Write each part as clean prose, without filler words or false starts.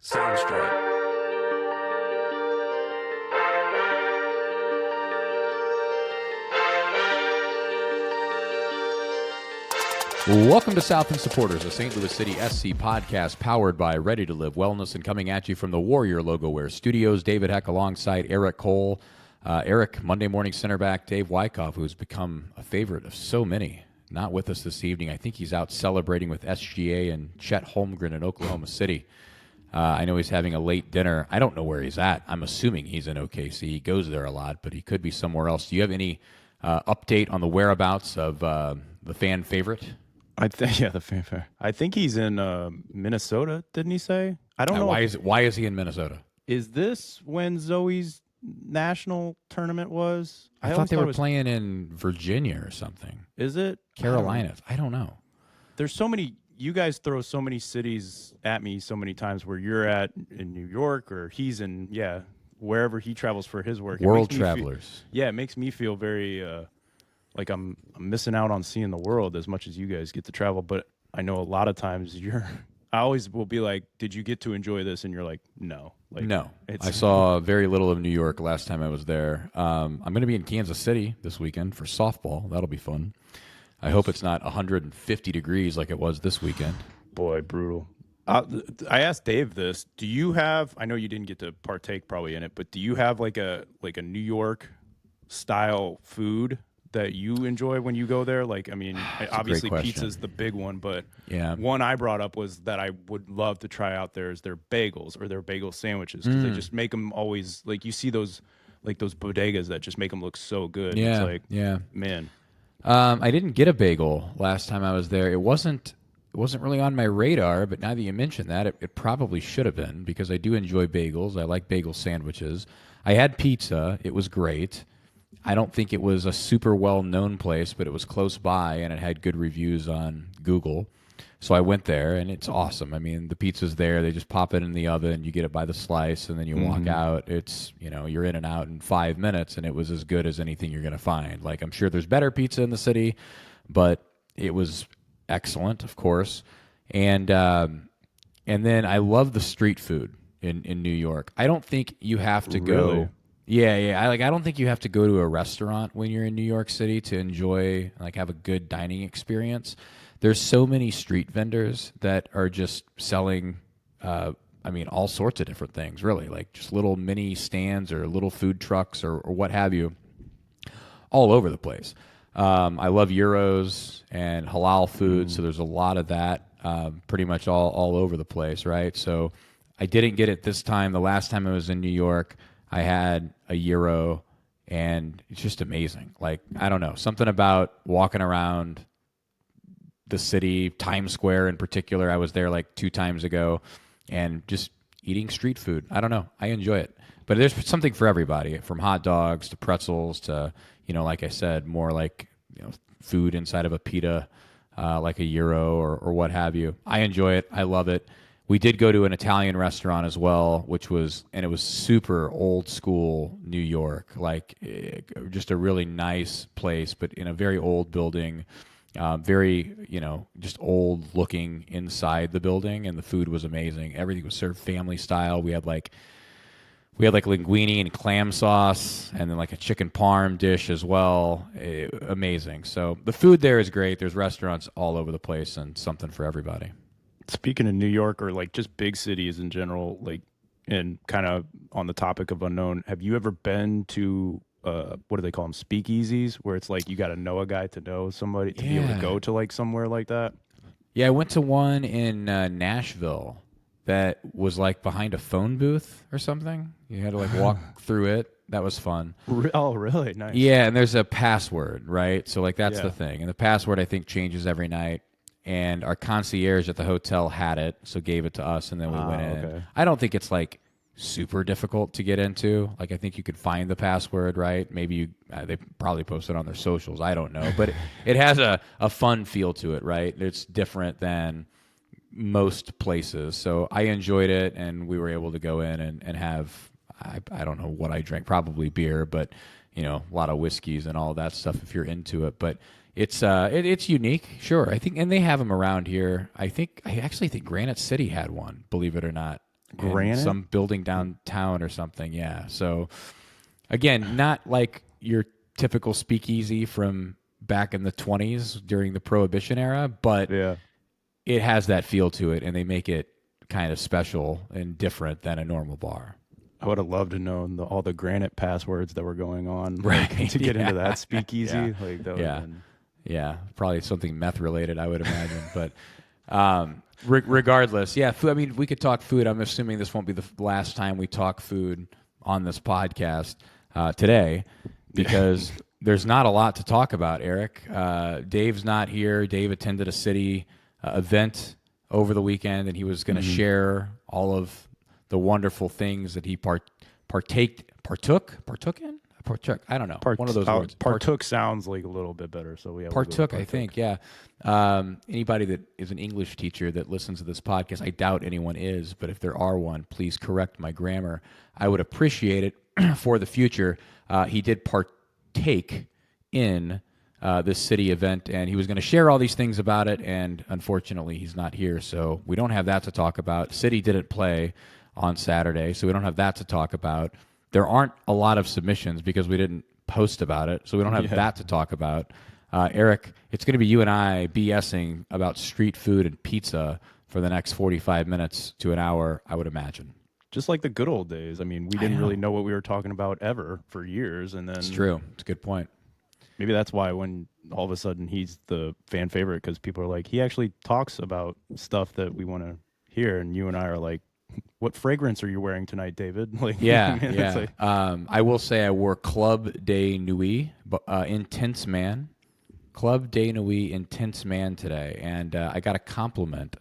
Soundstripe. Welcome to South End Supporters, a St. Louis City SC podcast powered by Ready to Live Wellness and coming at you from the Warrior Logo Wear Studios. David Heck alongside Eric Cole. Eric, Monday morning center back, Dave Wyckoff, who's become a favorite of so many, not with us this evening. I think he's out celebrating with SGA and Chet Holmgren in Oklahoma City. I know he's having a late dinner. I don't know where he's at. I'm assuming he's in OKC. He goes there a lot, but he could be somewhere else. Do you have any update on the whereabouts of the fan favorite? The fanfare. I think he's in Minnesota. Didn't he say? I don't know. Why is he in Minnesota? Is this when Zoe's national tournament was? I thought they were playing in Virginia or something. Is it Carolinas? I don't know. There's so many. You guys throw so many cities at me so many times where you're at in New York or he's in wherever he travels for his work. World travelers. It makes me feel very. Like I'm missing out on seeing the world as much as you guys get to travel. But I know a lot of times I always will be like, did you get to enjoy this? And you're like, no. No. I saw very little of New York last time I was there. I'm going to be in Kansas City this weekend for softball. That'll be fun. I hope it's not 150 degrees like it was this weekend. Boy, brutal. I asked Dave this. Do you have, I know you didn't get to partake probably in it, but do you have like a New York style food that you enjoy when you go there? Like, I mean, obviously pizza's the big one, but one I brought up was that I would love to try out there is their bagels or their bagel sandwiches because they just make them always, like you see those bodegas that just make them look so good. Yeah, it's like, man. I didn't get a bagel last time I was there. It wasn't really on my radar, but now that you mentioned that, it probably should have been because I do enjoy bagels. I like bagel sandwiches. I had pizza. It was great. I don't think it was a super well-known place, but it was close by, and it had good reviews on Google. So I went there, and it's awesome. I mean, the pizza's there. They just pop it in the oven. You get it by the slice, and then you walk out. It's, you're in and out in 5 minutes, and it was as good as anything you're going to find. Like, I'm sure there's better pizza in the city, but it was excellent, of course. And then I love the street food in New York. I don't think you have to go... Really? Yeah. I don't think you have to go to a restaurant when you're in New York City to enjoy, have a good dining experience. There's so many street vendors that are just selling, all sorts of different things, really, like just little mini stands or little food trucks or what have you, all over the place. I love gyros and halal food, so there's a lot of that pretty much all over the place, right? So I didn't get it this time. The last time I was in New York, I had a gyro, and it's just amazing. Like, I don't know, something about walking around the city, Times Square in particular. I was there like 2 times ago, and just eating street food. I don't know. I enjoy it. But there's something for everybody, from hot dogs to pretzels to, like I said, more like food inside of a pita, like a gyro or what have you. I enjoy it. I love it. We did go to an Italian restaurant as well, it was super old school New York, just a really nice place, but in a very old building, very, just old looking inside the building, and the food was amazing. Everything was served family style. We had linguine and clam sauce, and then like a chicken parm dish as well. Amazing. So the food there is great. There's restaurants all over the place and something for everybody. Speaking of New York or like just big cities in general, and kind of on the topic of unknown, have you ever been to what do they call them, speakeasies, where it's like you got to know a guy to know somebody to be able to go to like somewhere like that? Yeah, I went to one in Nashville that was like behind a phone booth or something. You had to like walk through it. That was fun. Oh, really? Nice. Yeah, and there's a password, right? So like that's the thing. And the password I think changes every night. And our concierge at the hotel had it, so gave it to us, and then we went in. Okay. I don't think it's like super difficult to get into. Like, I think you could find the password, right? Maybe they probably post it on their socials. I don't know, but it has a fun feel to it, right? It's different than most places. So I enjoyed it, and we were able to go in and have I don't know what I drank, probably beer, but a lot of whiskeys and all that stuff if you're into it, but. It's unique, sure. I think, and they have them around here. I actually think Granite City had one, believe it or not. in Granite? some building downtown or something. Yeah. So again, not like your typical speakeasy from back in the 20s during the Prohibition era, but Yeah. it has that feel to it, and they make it kind of special and different than a normal bar. I would have loved to know all the Granite passwords that were going on, Right. like, to get into Yeah. that speakeasy. Like that would have Yeah. been. Yeah. Probably something meth related, I would imagine. But regardless, yeah, food, I mean, we could talk food. I'm assuming this won't be the last time we talk food on this podcast today because there's not a lot to talk about, Eric. Dave's not here. Dave attended a city event over the weekend, and he was going to share all of the wonderful things that he partook in? Partook. I don't know. One of those words. Partook sounds like a little bit better. So we Partook, I think, yeah. Anybody that is an English teacher that listens to this podcast, I doubt anyone is, but if there are one, please correct my grammar. I would appreciate it for the future. He did partake in this city event, and he was going to share all these things about it, and unfortunately, he's not here, so we don't have that to talk about. City didn't play on Saturday, so we don't have that to talk about. There aren't a lot of submissions because we didn't post about it, so we don't have that to talk about. Eric, it's going to be you and I BSing about street food and pizza for the next 45 minutes to an hour, I would imagine. Just like the good old days. I mean, we didn't really know what we were talking about ever for years, and then It's true. It's a good point. maybe that's why when all of a sudden he's the fan favorite, because people are like, he actually talks about stuff that we want to hear, and you and I are like, what fragrance are you wearing tonight, David? Like, Yeah, I mean, yeah. it's like, I will say I wore Club de Nuit, Intense Man. Club de Nuit Intense Man today, and I got a compliment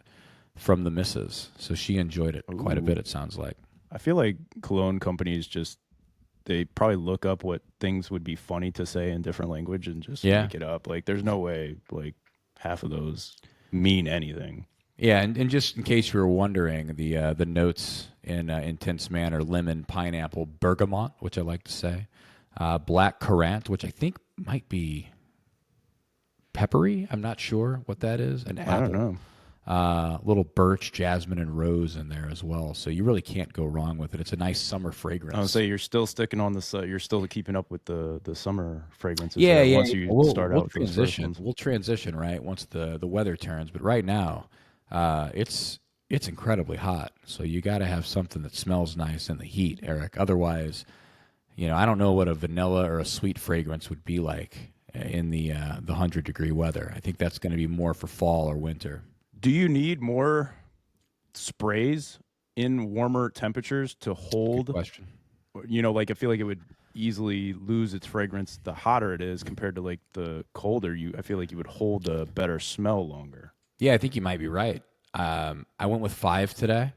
from the missus, so she enjoyed it quite a bit, it sounds like. I feel like cologne companies they probably look up what things would be funny to say in different language and just make it up. Like, there's no way like half of those mean anything. Yeah, and just in case you were wondering, the notes in Intense Man are lemon, pineapple, bergamot, which I like to say, black currant, which I think might be peppery. I'm not sure what that is. An apple. I don't know. Little birch, jasmine, and rose in there as well. So you really can't go wrong with it. It's a nice summer fragrance. I would say you're still sticking on this. You're still keeping up with the summer fragrances. Yeah, there Once you start we'll out for the first ones. We'll transition right once the weather turns. But right now, it's incredibly hot. So you got to have something that smells nice in the heat, Eric. Otherwise, I don't know what a vanilla or a sweet fragrance would be like in the 100-degree weather. I think that's going to be more for fall or winter. Do you need more sprays in warmer temperatures to hold? Good question. Like I feel like it would easily lose its fragrance the hotter it is compared to like the colder. I feel like you would hold a better smell longer. Yeah, I think you might be right. I went with 5 today,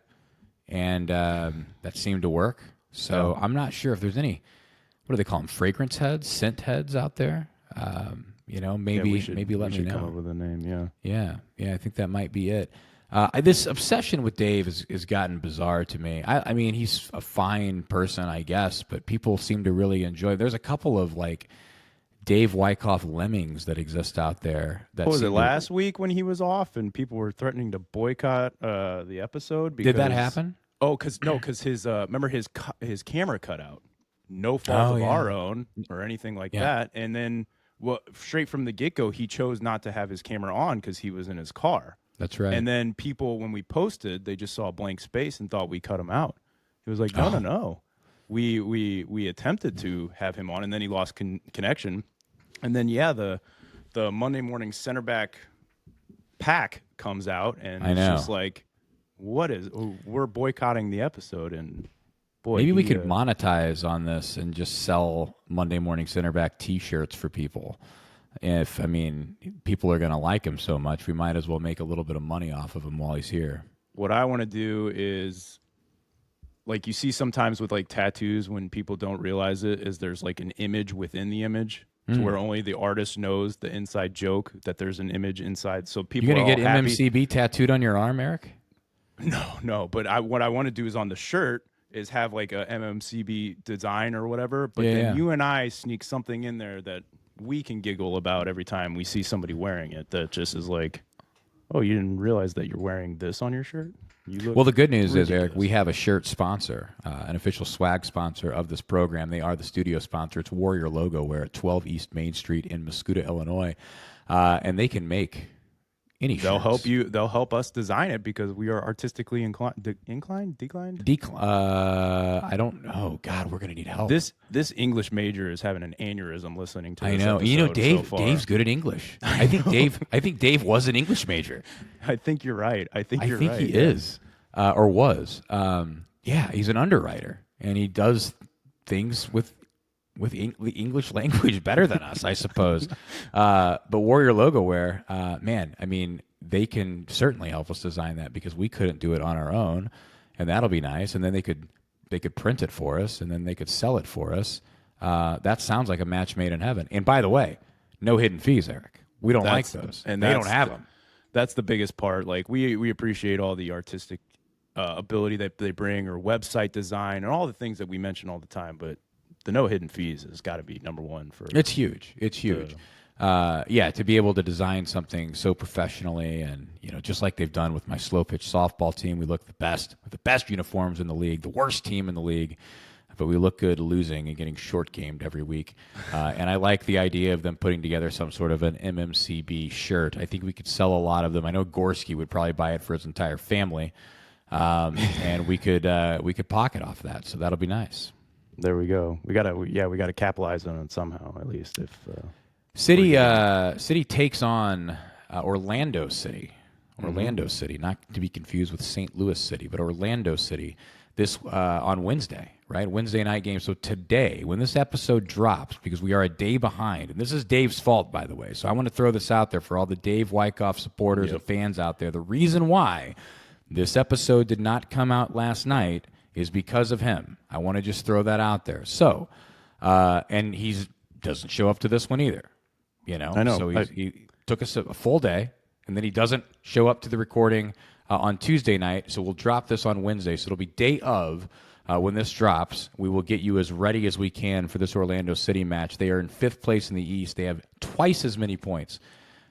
and that seemed to work. So I'm not sure if there's any, what do they call them, fragrance heads, scent heads out there? Maybe let me know. Come up with a name, Yeah, I think that might be it. This obsession with Dave has gotten bizarre to me. I mean, he's a fine person, I guess, but people seem to really enjoy. There's a couple of like Dave Wyckoff lemmings that exist out there. That was it last week when he was off and people were threatening to boycott the episode? Did that happen? Oh, because his remember his camera cut out. No fault of our own or anything like that, and then. Well, straight from the get-go, he chose not to have his camera on because he was in his car. That's right. And then people, when we posted, they just saw a blank space and thought we cut him out. He was like, no. We attempted to have him on, and then he lost connection. And then, the Monday morning center back pack comes out, and it's just like, we're boycotting the episode, and boy, maybe we could monetize on this and just sell Monday Morning Center Back T-shirts for people. People are going to like him so much, we might as well make a little bit of money off of him while he's here. What I want to do is, like you see sometimes with like tattoos when people don't realize it, is there's like an image within the image to where only the artist knows the inside joke that there's an image inside. So people You're going to to get MMCB tattooed on your arm, Eric? No. But what I want to do is on the shirt is have like a MMCB design or whatever, but then you and I sneak something in there that we can giggle about every time we see somebody wearing it that just is like, oh, you didn't realize that you're wearing this on your shirt? You look Well, the good news is, Eric, we ridiculous. have a shirt sponsor, an official swag sponsor of this program. They are the studio sponsor. It's Warrior Logo Wear at 12 East Main Street in Muscuda, Illinois, and they can make any They'll help shirts. you. They'll help us design it because we are artistically declined. I don't know. God, we're gonna need help. This English major is having an aneurysm listening to I this know. You know, episode so Dave. far. Dave's good at English. I think Dave. I think Dave was an English major. I think you're right. I think I you're think right. he is, or was. Yeah, he's an underwriter, and he does things with the English language better than us, I suppose. But Warrior Logo Wear, man, I mean, they can certainly help us design that because we couldn't do it on our own, and that'll be nice. And then they could print it for us, and then they could sell it for us. That sounds like a match made in heaven. And by the way, no hidden fees, Eric. We don't like those, and they don't have them. That's the biggest part. Like we appreciate all the artistic ability that they bring, or website design, and all the things that we mention all the time. But the no hidden fees has got to be number one for. It's huge. It's huge. Yeah, to be able to design something so professionally, and just like they've done with my slow pitch softball team, we look the best with the best uniforms in the league, the worst team in the league, but we look good losing and getting short gamed every week. And I like the idea of them putting together some sort of an MMCB shirt. I think we could sell a lot of them. I know Gorski would probably buy it for his entire family, and we could pocket off that. So that'll be nice. There we go. We gotta capitalize on it somehow, at least. If City takes on Orlando City. Orlando City, not to be confused with St. Louis City, but Orlando City. This on Wednesday, right? Wednesday night game. So today, when this episode drops, because we are a day behind, and this is Dave's fault, by the way. So I want to throw this out there for all the Dave Wyckoff supporters and fans out there. The reason why this episode did not come out last night is because of him. I want to just throw that out there. So, and he doesn't show up to this one either. I know. So he took us a full day, and then he doesn't show up to the recording on Tuesday night. So we'll drop this on Wednesday. So it'll be day of when this drops. We will get you as ready as we can for this Orlando City match. They are in 5th place in the East. They have twice as many points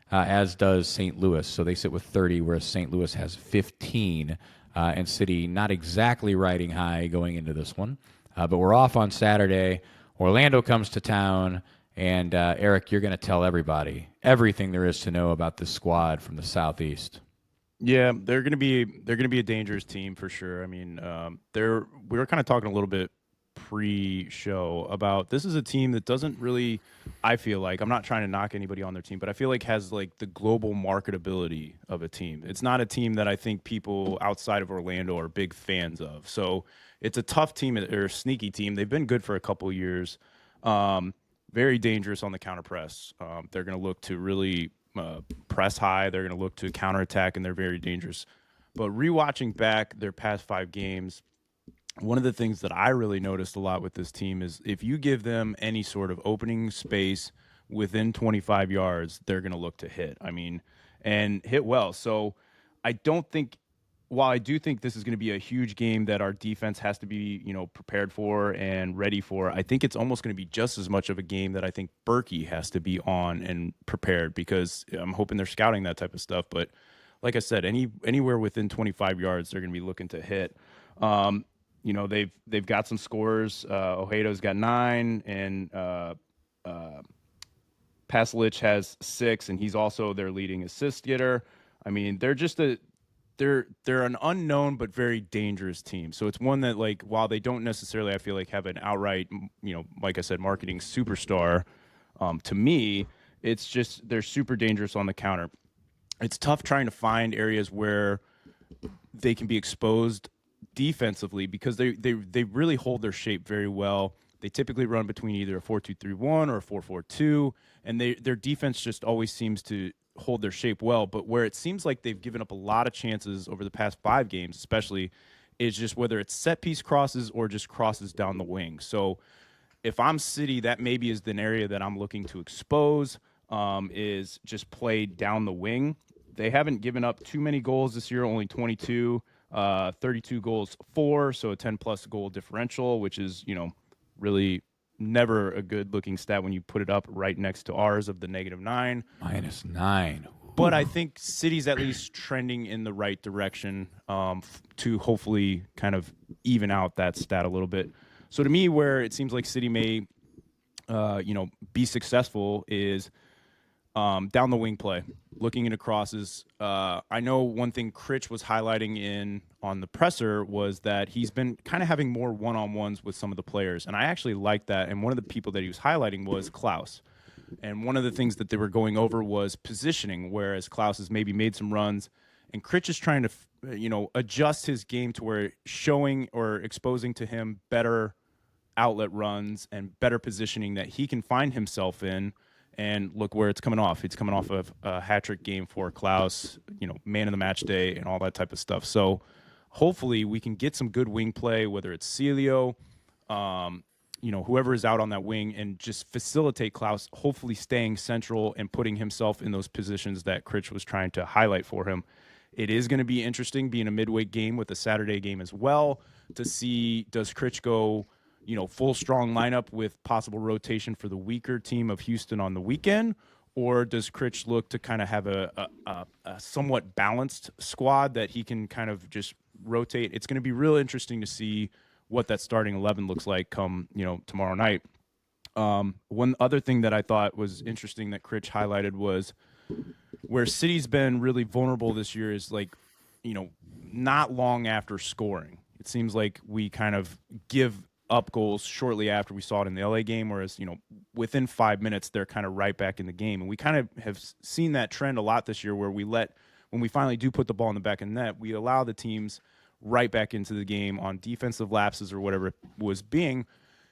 as does St. Louis. So they sit with 30, whereas St. Louis has 15. And City not exactly riding high going into this one. But we're off on Saturday. Orlando comes to town. And Eric, you're going to tell everybody everything there is to know about this squad from the Southeast. Yeah, they're gonna be a dangerous team for sure. I mean, we were kind of talking a little bit pre-show about this is a team that doesn't really. I feel like I'm not trying to knock anybody on their team, but I feel like has like the global marketability of a team. It's not a team that I think people outside of Orlando are big fans of. So it's a tough team or a sneaky team. They've been good for a couple of years. Very dangerous on the counter press. They're going to look to really press high. They're going to look to counterattack, and they're very dangerous. But rewatching back their past 5 games, one of the things that I really noticed a lot with this team is if you give them any sort of opening space within 25 yards, they're going to look to hit. I mean, and hit well. So I don't think while I do think this is going to be a huge game that our defense has to be, prepared for and ready for, I think it's almost going to be just as much of a game that I think Berkey has to be on and prepared because I'm hoping they're scouting that type of stuff. But like I said, anywhere within 25 yards, they're going to be looking to hit. They've got some scores. Ojedo's got 9, and Paslich has 6, and he's also their leading assist getter. I mean, they're just they're an unknown but very dangerous team. So it's one that, like, while they don't necessarily, I feel like, have an outright, like I said, marketing superstar, to me, it's just they're super dangerous on the counter. It's tough trying to find areas where they can be exposed defensively because they really hold their shape very well. They typically run between either a 4-2-3-1 or a 4-4-2, and their defense just always seems to hold their shape well. But where it seems like they've given up a lot of chances over the past 5 games, especially, is just whether it's set piece crosses or just crosses down the wing. So if I'm City, that maybe is an area that I'm looking to expose, is just play down the wing. They haven't given up too many goals this year, only 22, 32 goals for, so a 10-plus goal differential, which is, really never a good-looking stat when you put it up right next to ours of the -9. -9. but I think City's at least trending in the right direction to hopefully kind of even out that stat a little bit. So to me, where it seems like City may, be successful is down the wing play, looking into crosses. I know one thing Critch was highlighting in on the presser was that he's been kind of having more one-on-ones with some of the players, and I actually like that. And one of the people that he was highlighting was Klaus. And one of the things that they were going over was positioning, whereas Klaus has maybe made some runs, and Critch is trying to, adjust his game to where showing or exposing to him better outlet runs and better positioning that he can find himself in. And look where it's coming off. It's coming off of a hat trick game for Klaus, man of the match day and all that type of stuff. So hopefully we can get some good wing play, whether it's Celio, whoever is out on that wing, and just facilitate Klaus, hopefully staying central and putting himself in those positions that Critch was trying to highlight for him. It is going to be interesting being a midweek game with a Saturday game as well to see, does Critch go full strong lineup with possible rotation for the weaker team of Houston on the weekend? Or does Critch look to kind of have a somewhat balanced squad that he can kind of just rotate? It's going to be real interesting to see what that starting 11 looks like come, tomorrow night. One other thing that I thought was interesting that Critch highlighted was where City's been really vulnerable this year is not long after scoring. It seems like we kind of give up goals shortly after. We saw it in the LA game, whereas, within 5 minutes, they're kind of right back in the game. And we kind of have seen that trend a lot this year where when we finally do put the ball in the back of the net, we allow the teams right back into the game on defensive lapses or whatever it was being.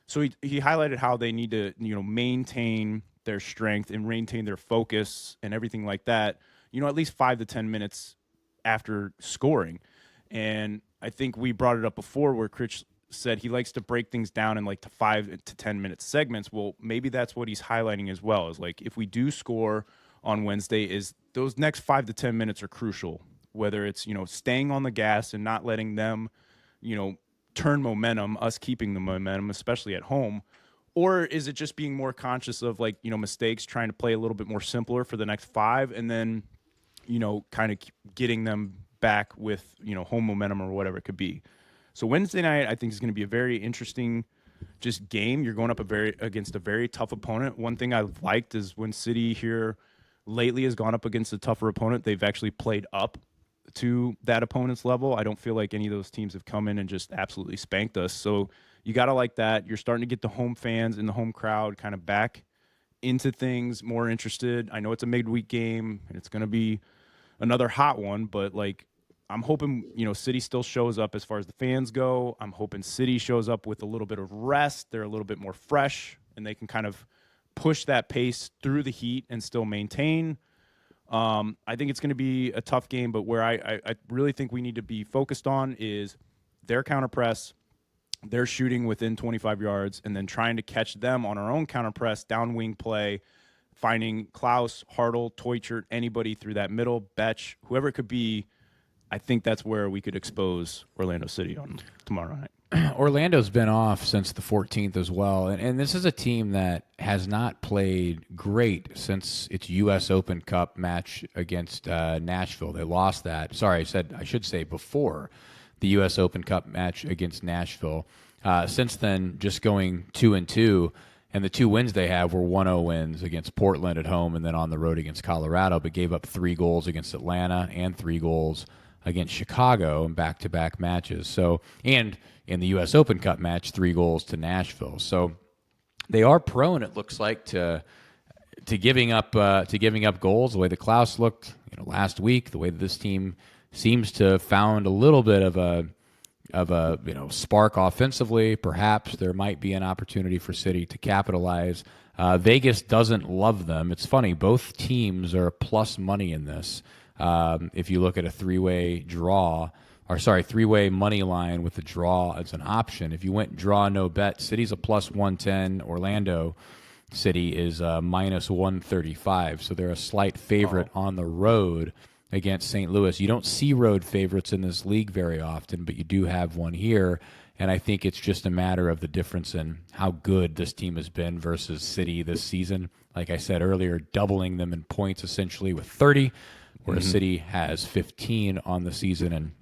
So he highlighted how they need to, maintain their strength and maintain their focus and everything like that, at least 5 to 10 minutes after scoring. And I think we brought it up before where Critch said he likes to break things down in like to 5 to 10 minute segments. Well, maybe that's what he's highlighting as well, is like if we do score on Wednesday, is those next 5 to 10 minutes are crucial, whether it's, staying on the gas and not letting them, turn momentum, us keeping the momentum, especially at home. Or is it just being more conscious of mistakes, trying to play a little bit more simpler for the next 5 and then, kind of getting them back with, home momentum or whatever it could be. So Wednesday night, I think, is going to be a very interesting just game. You're going up against a very tough opponent. One thing I've liked is when City here lately has gone up against a tougher opponent, they've actually played up to that opponent's level. I don't feel like any of those teams have come in and just absolutely spanked us. So you got to like that. You're starting to get the home fans and the home crowd kind of back into things, more interested. I know it's a midweek game and it's going to be another hot one, but I'm hoping, City still shows up as far as the fans go. I'm hoping City shows up with a little bit of rest. They're a little bit more fresh, and they can kind of push that pace through the heat and still maintain. I think it's going to be a tough game, but where I really think we need to be focused on is their counter press, their shooting within 25 yards, and then trying to catch them on our own counter press, down wing play, finding Klaus, Hartle, Teutschert, anybody through that middle, Betch, whoever it could be. I think that's where we could expose Orlando City on tomorrow night. Orlando's been off since the 14th as well, and this is a team that has not played great since its U.S. Open Cup match against Nashville. They lost that. Sorry, I should say before the U.S. Open Cup match against Nashville. Since then, just going 2-2, and the 2 wins they have were 1-0 wins against Portland at home and then on the road against Colorado, but gave up 3 goals against Atlanta and 3 goals against Chicago in back-to-back matches. So, and in the U.S. Open Cup match, 3 goals to Nashville. So they are prone, it looks like, to giving up goals. The way the Klaus looked, last week, the way that this team seems to have found a little bit of a spark offensively. Perhaps there might be an opportunity for City to capitalize. Vegas doesn't love them. It's funny, both teams are plus money in this. If you look at a three-way money line with the draw as an option, if you went draw no bet, City's a plus 110. Orlando City is minus 135. So they're a slight favorite on the road against St. Louis. You don't see road favorites in this league very often, but you do have one here. And I think it's just a matter of the difference in how good this team has been versus City this season. Like I said earlier, doubling them in points essentially with 30, whereas City has 15 on the season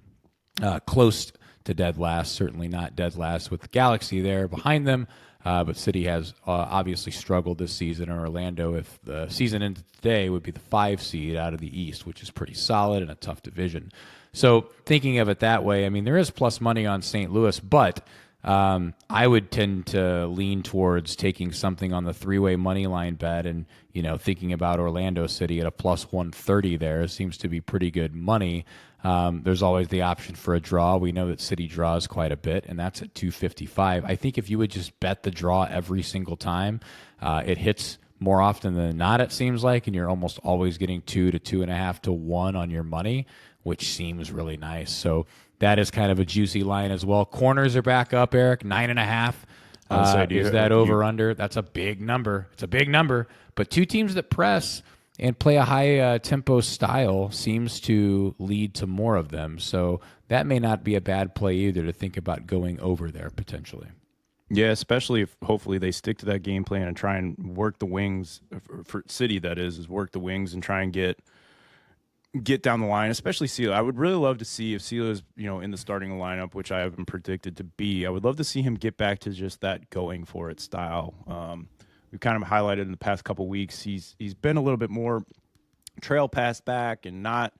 and close to dead last. Certainly not dead last with the Galaxy there behind them. But City has obviously struggled this season. And Orlando, if the season ended today, would be the 5 seed out of the East, which is pretty solid in a tough division. So thinking of it that way, I mean, there is plus money on St. Louis, but I would tend to lean towards taking something on the 3-way money line bet and, thinking about Orlando City at a plus 130 there seems to be pretty good money. There's always the option for a draw. We know that City draws quite a bit, and that's at 255. I think if you would just bet the draw every single time, it hits more often than not, it seems like, and you're almost always getting 2 to 2.5 to 1 on your money, which seems really nice. So that is kind of a juicy line as well. Corners are back up, Eric, 9.5. Is that over under? That's a big number. It's a big number. But two teams that press and play a high tempo style seems to lead to more of them. So that may not be a bad play either to think about going over there potentially. Yeah, especially if hopefully they stick to that game plan and try and work the wings for City. That is work the wings and try and get down the line, especially Sela. I would really love to see if Sela is, in the starting lineup, which I have been predicted to be. I would love to see him get back to just that going for it style. We've kind of highlighted in the past couple weeks. He's been a little bit more trail pass back and not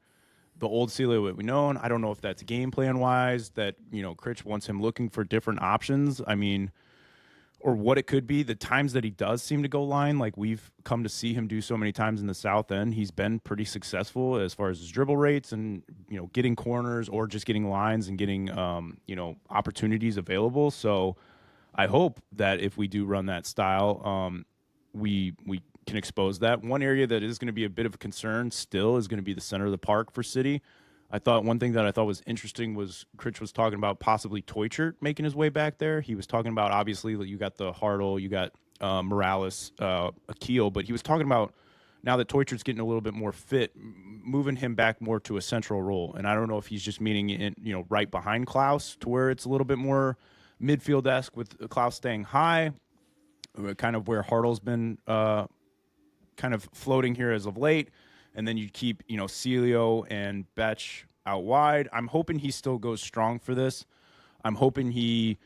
the old Sela that we know. I don't know if that's game plan wise that Critch wants him looking for different options. I mean, or what it could be. The times that he does seem to go line, like we've come to see him do so many times in the South End, he's been pretty successful as far as his dribble rates and getting corners or just getting lines and getting opportunities available. So I hope that if we do run that style, we can expose that. One area that is going to be a bit of a concern still is going to be the center of the park for City. I thought one thing that I thought was interesting was Critch was talking about possibly Toychert making his way back there. He was talking about, obviously, you got the Hartle, you got Morales, Akil, but he was talking about now that Toychert's getting a little bit more fit, moving him back more to a central role. And I don't know if he's just meaning right behind Klaus to where it's a little bit more midfield-esque with Klaus staying high, kind of where Hartle's been kind of floating here as of late. And then you keep, Celio and Betch out wide. I'm hoping he still goes strong for this. I'm hoping he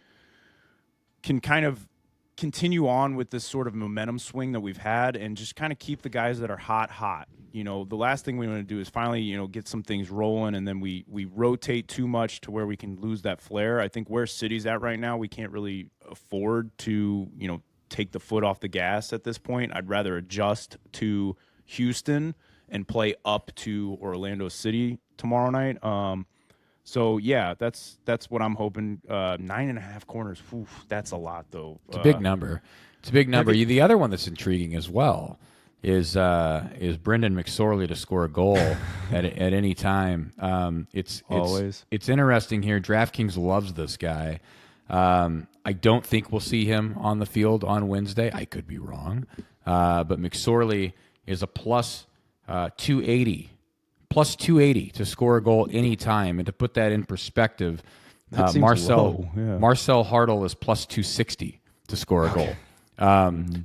can kind of continue on with this sort of momentum swing that we've had and just kind of keep the guys that are hot. The last thing we want to do is finally, get some things rolling, and then we rotate too much to where we can lose that flair. I think where City's at right now, we can't really afford to, take the foot off the gas at this point. I'd rather adjust to Houston and play up to Orlando City tomorrow night. So yeah, that's what I'm hoping. 9.5 corners. That's a lot though. It's a big number. It's a big number. The other one that's intriguing as well is Brendan McSorley to score a goal at any time. It's interesting here. DraftKings loves this guy. I don't think we'll see him on the field on Wednesday. I could be wrong, but McSorley is a plus 280 to score a goal anytime. And to put that in perspective, Marcel Hartle is plus 260 to score a goal.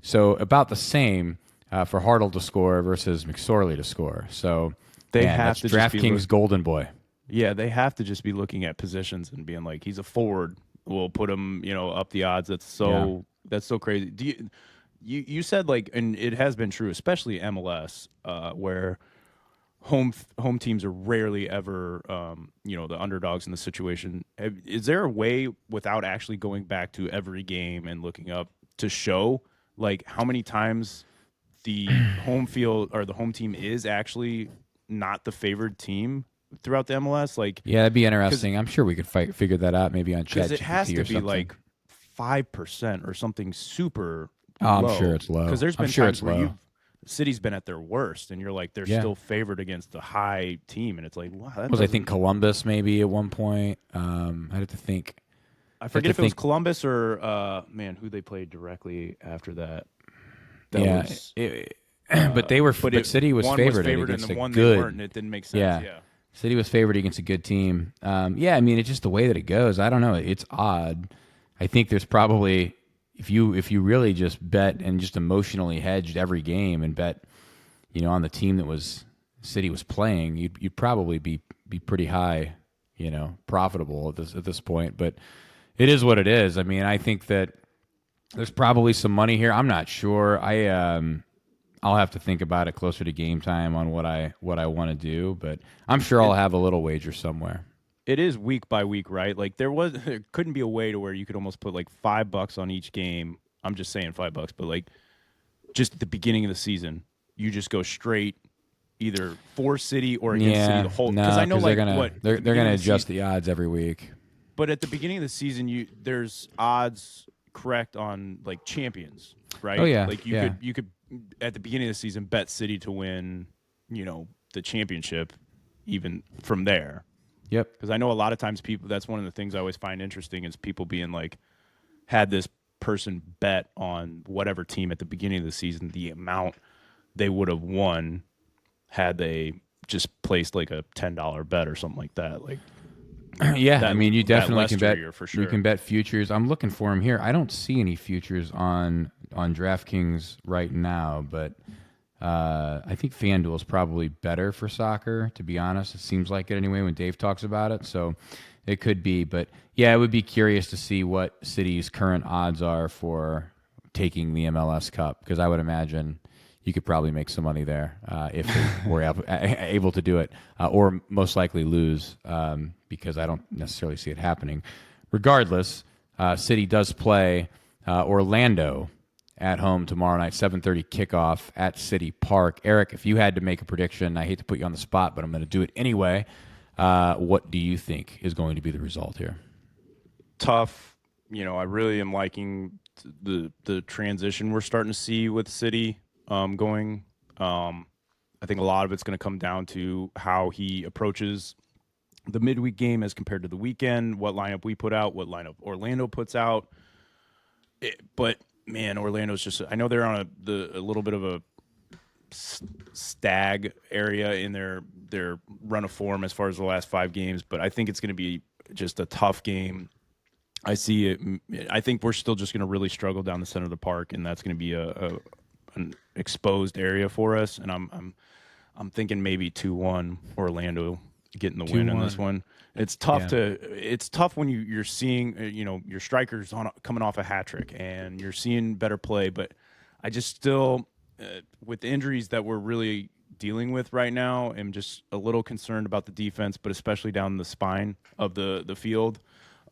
So about the same for Hartle to score versus McSorley to score. So that's DraftKings golden boy. Yeah, they have to just be looking at positions and being like, he's a forward. We'll put him, up the odds. That's so crazy. You said, like, and it has been true, especially MLS, where home teams are rarely ever, the underdogs in the situation. Is there a way without actually going back to every game and looking up to show, like, how many times the home field or the home team is actually not the favored team throughout the MLS? Like, yeah, that'd be interesting. I'm sure we could figure that out maybe on ChatGPT or something. Because it has to be like 5% or something super. I'm sure it's low. Because there's been times where City's been at their worst, and you're like, they're still favored against a high team, and it's like, wow. I think Columbus maybe at one point. I'd have to think. I forget if it was Columbus or who they played directly after that. But they were. But City was favored against and the one they weren't, and it didn't make sense. Yeah. City was favored against a good team. Yeah, I mean, it's just the way that it goes. I don't know. It's odd. I think there's probably if you really just bet and just emotionally hedged every game and bet, on the team that was City was playing, you'd probably be pretty high, profitable at this point. But it is what it is. I mean, I think that there's probably some money here. I'm not sure. I'll have to think about it closer to game time on what I want to do, but I'm sure I'll have a little wager somewhere. It is week by week, right? Like there couldn't be a way to where you could almost put like $5 on each game. I'm just saying $5, but like just at the beginning of the season, you just go straight either for City or against City the whole. Because I know like they're gonna adjust the odds every week. But at the beginning of the season, there's odds correct on like champions, right? Oh yeah, like you could at the beginning of the season bet City to win, the championship, even from there. Yep. Because I know a lot of times people. That's one of the things I always find interesting is people being like, had this person bet on whatever team at the beginning of the season, the amount they would have won had they just placed like a $10 bet or something like that. Like, yeah, I mean, you definitely can bet for sure. You can bet futures. I'm looking for them here. I don't see any futures on DraftKings right now, but I think FanDuel is probably better for soccer. To be honest, it seems like it anyway when Dave talks about it. So it could be, but yeah, I would be curious to see what City's current odds are for taking the MLS Cup because I would imagine you could probably make some money there if they were able to do it, or most likely lose because I don't necessarily see it happening. Regardless, City does play Orlando at home tomorrow night, 7:30 kickoff at Citypark. Eric, if you had to make a prediction, I hate to put you on the spot, but I'm going to do it anyway. What do you think is going to be the result here? Tough. I really am liking the transition we're starting to see with City going. I think a lot of it's going to come down to how he approaches the midweek game as compared to the weekend, what lineup we put out, what lineup Orlando puts out. But man, Orlando's just, I know they're on a little bit of a stag area in their run of form as far as the last 5 games, but I think it's going to be just a tough game. I see it. I think we're still just going to really struggle down the center of the park, and that's going to be an exposed area for us. And I'm thinking maybe 2-1 Orlando getting the win in this one. It's tough it's tough when you're seeing your strikers coming off a hat trick and you're seeing better play, but I just still with the injuries that we're really dealing with right now, am just a little concerned about the defense, but especially down the spine of the field.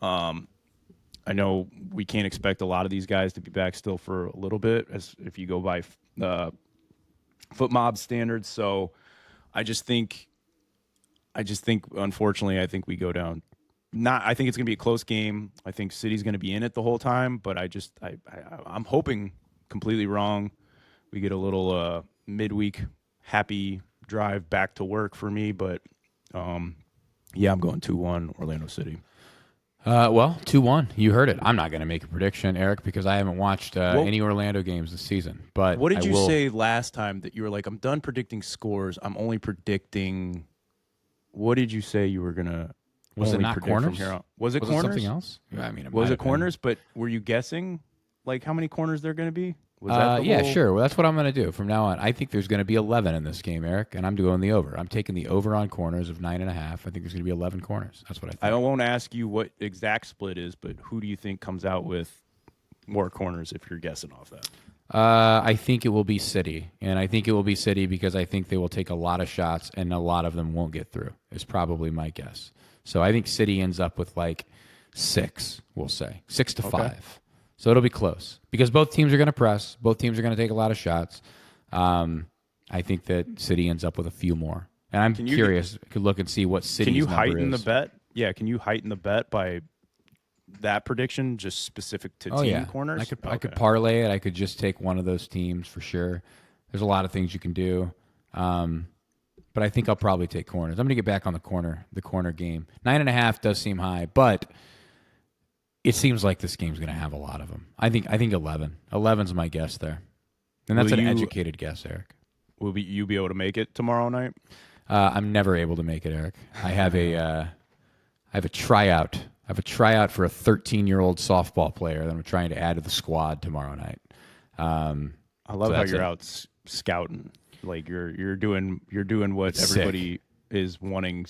I know we can't expect a lot of these guys to be back still for a little bit, as if you go by foot mob standards. So I just think, unfortunately, I think we go down. I think it's going to be a close game. I think City's going to be in it the whole time, but I'm hoping completely wrong. We get a little midweek happy drive back to work for me, but yeah, I'm going 2-1 Orlando City. Well, 2-1. You heard it. I'm not going to make a prediction, Eric, because I haven't watched any Orlando games this season. But what did you say last time that you were like, I'm done predicting scores. I'm only predicting. What did you say you were going to? Was it not corners? From here on? Was it corners? Something else? I mean, was it corners? But were you guessing like how many corners there are going to be? Was that yeah, sure. Well, that's what I'm going to do from now on. I think there's going to be 11 in this game, Eric, and I'm going the over. I'm taking the over on corners of 9.5. I think there's going to be 11 corners. That's what I think. I won't ask you what exact split is, but who do you think comes out with more corners if you're guessing off that? I think it will be City, and I think it will be City because I think they will take a lot of shots and a lot of them won't get through. Is probably my guess. So I think City ends up with like 6, we'll say 6-5. So it'll be close because both teams are going to press. Both teams are going to take a lot of shots. I think that City ends up with a few more. And I'm curious. I could look and see what City's number is. Can you heighten the bet? Yeah, can you heighten the bet by that prediction just specific to team corners? I could parlay it. I could just take one of those teams for sure. There's a lot of things you can do. But I think I'll probably take corners. I'm going to get back on the corner game. 9.5 does seem high, but it seems like this game's going to have a lot of them. I think 11. 11's my guess there. And that's an educated guess, Eric. Will you be able to make it tomorrow night? I'm never able to make it, Eric. I have a tryout. I have a tryout for a 13-year-old softball player that I'm trying to add to the squad tomorrow night. I love how that's you're it. out scouting. Like you're doing what It's sick. everybody is wanting,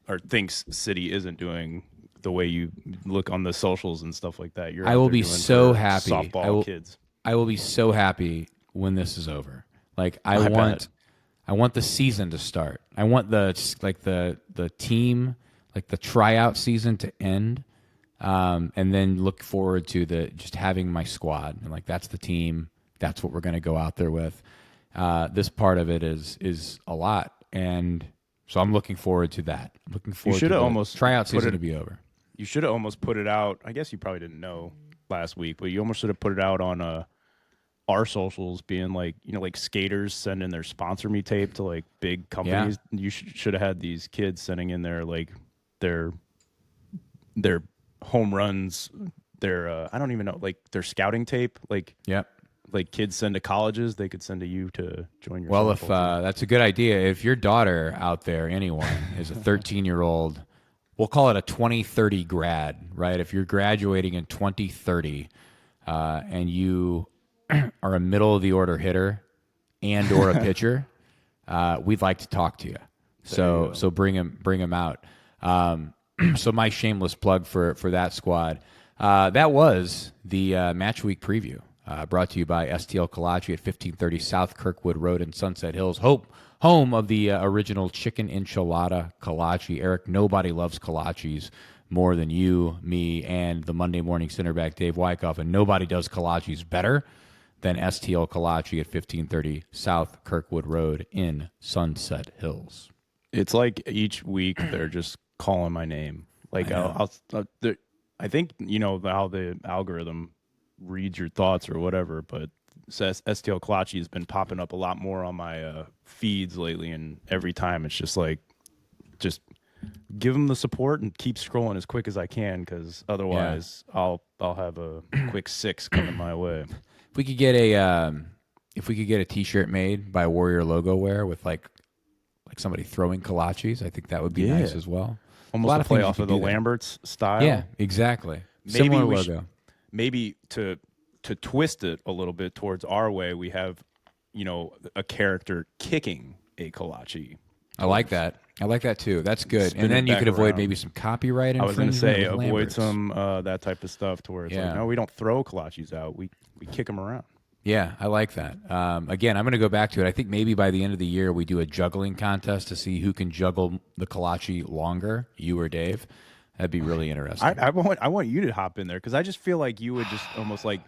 or thinks City isn't doing. The way you look on the socials and stuff like that, you're I out will there be doing so for happy. softball kids. I will be so happy when this is over. Like I bet. I want the season to start. I want the team, like the tryout season to end, and then look forward to the just having my squad and like that's the team. That's what we're going to go out there with. This part of it is a lot, and so I'm looking forward to that. I'm looking forward to should have the almost tryout put season it. to be over. You should have almost put it out. I guess you probably didn't know last week, but you almost should have put it out on our socials, being like, like skaters sending their sponsor me tape to like big companies. You should have had these kids sending in their like their their home runs, their I don't even know, like their scouting tape, Yep. like kids send to colleges, they could send to you to join your Well, if softball team. that's a good idea, if your daughter out there, anyone, is a 13-year-old, we'll call it a 2030 grad, right? If you're graduating in 2030 and you are a middle of the order hitter and or a pitcher, we'd like to talk to you. So bring him out. So my shameless plug for that squad. That was the match week preview. Brought to you by STL Kolache at 1530 South Kirkwood Road in Sunset Hills. Home of the original chicken enchilada kolache. Eric, nobody loves kolaches more than you, me, and the Monday morning center back Dave Wyckoff, and nobody does kolaches better than STL Kolache at 1530 South Kirkwood Road in Sunset Hills. It's like each week they're just calling my name. Like I think how the algorithm reads your thoughts or whatever, but STL Kolache has been popping up a lot more on my feeds lately, and every time it's just like, just give them the support and keep scrolling as quick as I can, because otherwise I'll have a quick six coming my way. If we could get a T-shirt made by Warrior Logo Wear with like somebody throwing kolaches, I think that would be nice as well. Almost a lot to of play things you off could of the do there. Lambert's style. Yeah, exactly. Maybe Similar we logo. Maybe to twist it a little bit towards our way, we have a character kicking a kolache. I like that. I like that too. That's good. Spin And it then you back could avoid around. maybe some copyright I was going to infringement say with avoid Lambert's. some that type of stuff to where it's like, no, we don't throw kolaches out. We kick them around. Yeah, I like that. Again, I'm going to go back to it. I think maybe by the end of the year we do a juggling contest to see who can juggle the kolache longer, you or Dave. That'd be really interesting. I want you to hop in there, because I just feel like you would just almost like.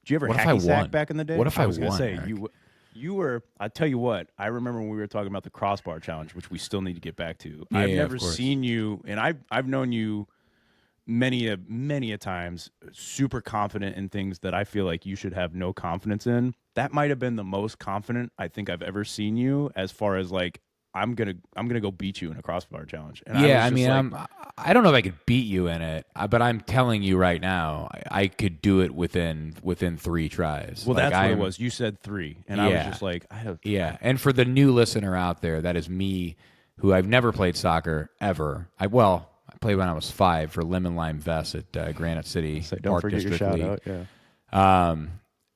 Do you ever What if I hacky sack won? back in the day? What if I was gonna won, say Eric? you were. I tell you what. I remember when we were talking about the crossbar challenge, which we still need to get back to. I've yeah, never of course. seen you, and I've known you many a times, super confident in things that I feel like you should have no confidence in. That might have been the most confident I think I've ever seen you, as far as like, I'm gonna go beat you in a crossbar challenge. And Yeah, I I was mean, just like, I don't know if I could beat you in it, but I'm telling you right now, I could do it within 3 tries. well, Like, that's what it was. You said 3, and I was Yeah. just like, I have. Yeah, and for the new listener out there, that is me, who I've never played soccer ever. I played when I was 5 for Lemon Lime Vest at Granite City Say, don't Park forget District your shout League. out. Yeah.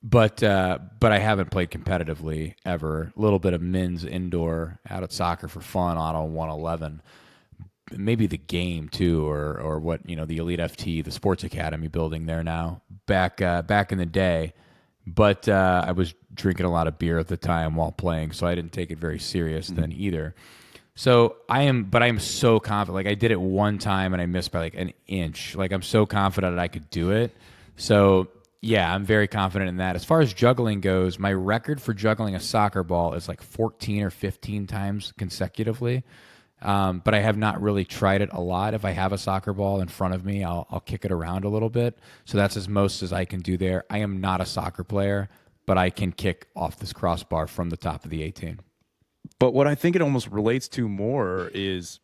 But I haven't played competitively ever. A little bit of men's indoor out at soccer for fun, auto 111. Maybe the game too, or what the Elite FT, the Sports Academy building there now. Back in the day, but I was drinking a lot of beer at the time while playing, so I didn't take it very serious then either. So I am so confident. Like, I did it one time and I missed by like an inch. Like, I'm so confident that I could do it. So yeah, I'm very confident in that. As far as juggling goes, my record for juggling a soccer ball is like 14 or 15 times consecutively. But I have not really tried it a lot. If I have a soccer ball in front of me, I'll kick it around a little bit. So that's as most as I can do there. I am not a soccer player, but I can kick off this crossbar from the top of the 18. But what I think it almost relates to more is,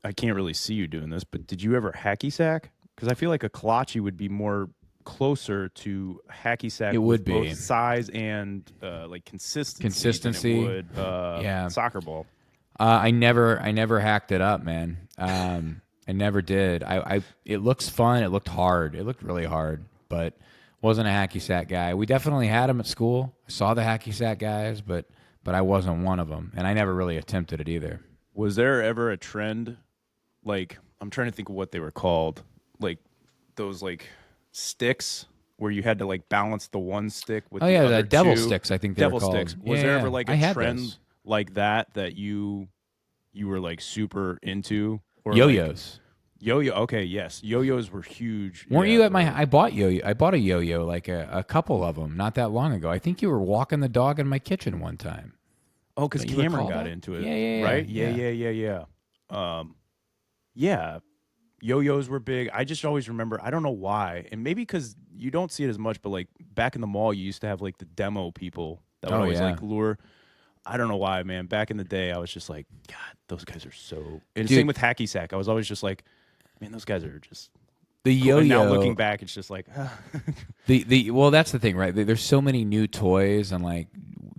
I can't really see you doing this, but did you ever hacky sack? Because I feel like a kolache would be more closer to hacky sack. It with would be. both size and like consistency. Consistency. Than it would Yeah. soccer ball. I never hacked it up, man. I never did. It looks fun. It looked hard. It looked really hard, but wasn't a hacky sack guy. We definitely had them at school. I saw the hacky sack guys, but I wasn't one of them, and I never really attempted it either. Was there ever a trend like I'm trying to think of what they were called, like those like sticks where you had to like balance the one stick with Oh the yeah, the other devil two sticks. I think they were devil called. sticks. Yeah, Was there yeah. ever like I a had trend those like that you were like super into or like yo-yos. yo-yo? Okay, yes, yo-yos were huge. Weren't Yeah, you at my? for I bought yo-yo. I bought a yo-yo like a couple of them not that long ago. I think you were walking the dog in my kitchen one time. oh, because Don't you Cameron recall got that? into it, Yeah, yeah, yeah, right? Yeah, yeah. yeah, yeah, yeah. Yeah, yo-yos were big. I just always remember. I don't know why, and maybe because you don't see it as much, but like back in the mall, you used to have like the demo people that would Oh always yeah, like lure. I don't know why, man. Back in the day, I was just like, God, those guys are so. And same dude. with hacky sack. I was always just like, man, those guys are just The cool. And now yo-yo. looking back, it's just like, The well, that's the thing, right? There's so many new toys and like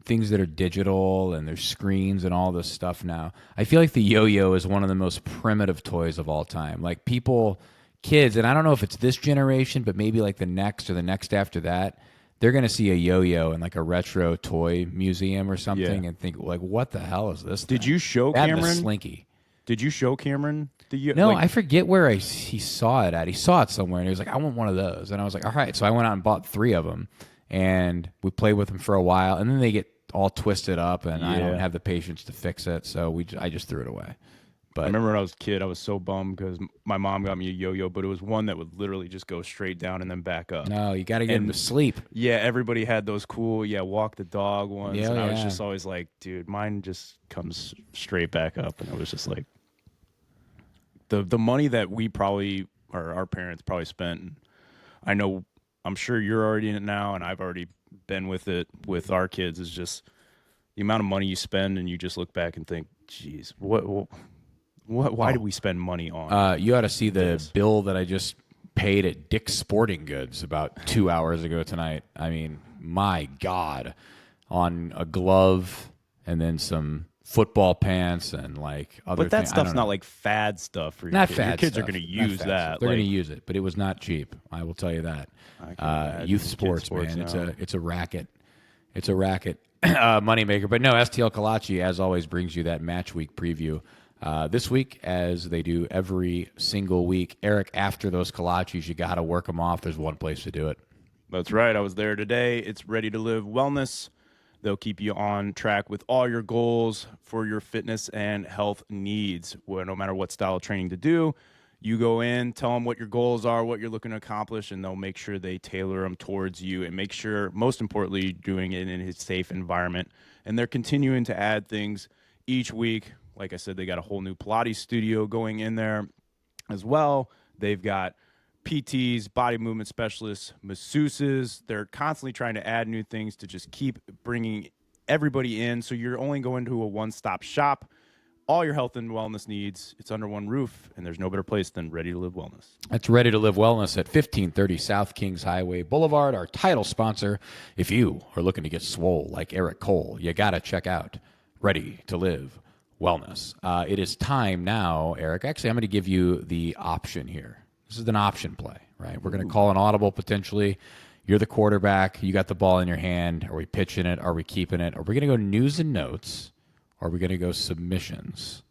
things that are digital, and there's screens and all this stuff now. I feel like the yo-yo is one of the most primitive toys of all time. Like people, kids, and I don't know if it's this generation, but maybe like the next or the next after that, they're gonna see a yo-yo in like a retro toy museum or yeah. something and think like, what the hell is this Did thing? you show That and the Cameron? slinky. Did you show Cameron No, like? I forget where he saw it at. He saw it somewhere, and he was like, "I want one of those." And I was like, "All right." So I went out and bought three of them, and we played with them for a while, and then they get all twisted up, and I don't Yeah. have the patience to fix it, so I just threw it away. I But remember when I was a kid, I was so bummed because my mom got me a yo-yo, but it was one that would literally just go straight down and then back up. no, you got to get him to And sleep. yeah, everybody had those cool, yeah, walk the dog ones, Yeah, and I was yeah. just always like, dude, mine just comes straight back up, and I was just like, the money that we probably or our parents probably spent. And I know, I'm sure you're already in it now, and I've already been with it with our kids. Is just the amount of money you spend, and you just look back and think, geez, what why did we spend money on You ought to see the this? bill that I just paid at Dick's Sporting Goods about 2 hours ago tonight. I mean, my God, on a glove and then some football pants and like other But that things. I stuff's don't not know. like fad stuff for your Not kids. fad Your kids stuff. are going to Not use fad that. stuff. They're Like, going to use it, but it was not cheap. I will tell you that. I can imagine Youth kids' sports, sports man. now. It's a racket. It's a racket moneymaker. But no, STL Kalachi, as always, brings you that match week preview. This week, as they do every single week, Eric, after those kolaches, you got to work them off. There's one place to do it. That's right. I was there today. It's Ready to Live Wellness. They'll keep you on track with all your goals for your fitness and health needs. Well, no matter what style of training to do, you go in, tell them what your goals are, what you're looking to accomplish, and they'll make sure they tailor them towards you and make sure, most importantly, doing it in a safe environment. And they're continuing to add things each week. Like I said, they got a whole new Pilates studio going in there as well. They've got PTs, body movement specialists, masseuses. They're constantly trying to add new things to just keep bringing everybody in. So you're only going to a one-stop shop. All your health and wellness needs, it's under one roof, and there's no better place than Ready to Live Wellness. That's Ready to Live Wellness at 1530 South Kings Highway Boulevard, our title sponsor. If you are looking to get swole like Eric Cole, you got to check out Ready to Live Wellness. It is time now, Eric. Actually, I'm going to give you the option here. This is an option play, right? We're going to call an audible potentially. You're the quarterback. You got the ball in your hand. Are we pitching it? Are we keeping it? Are we going to go news and notes? Or are we going to go submissions?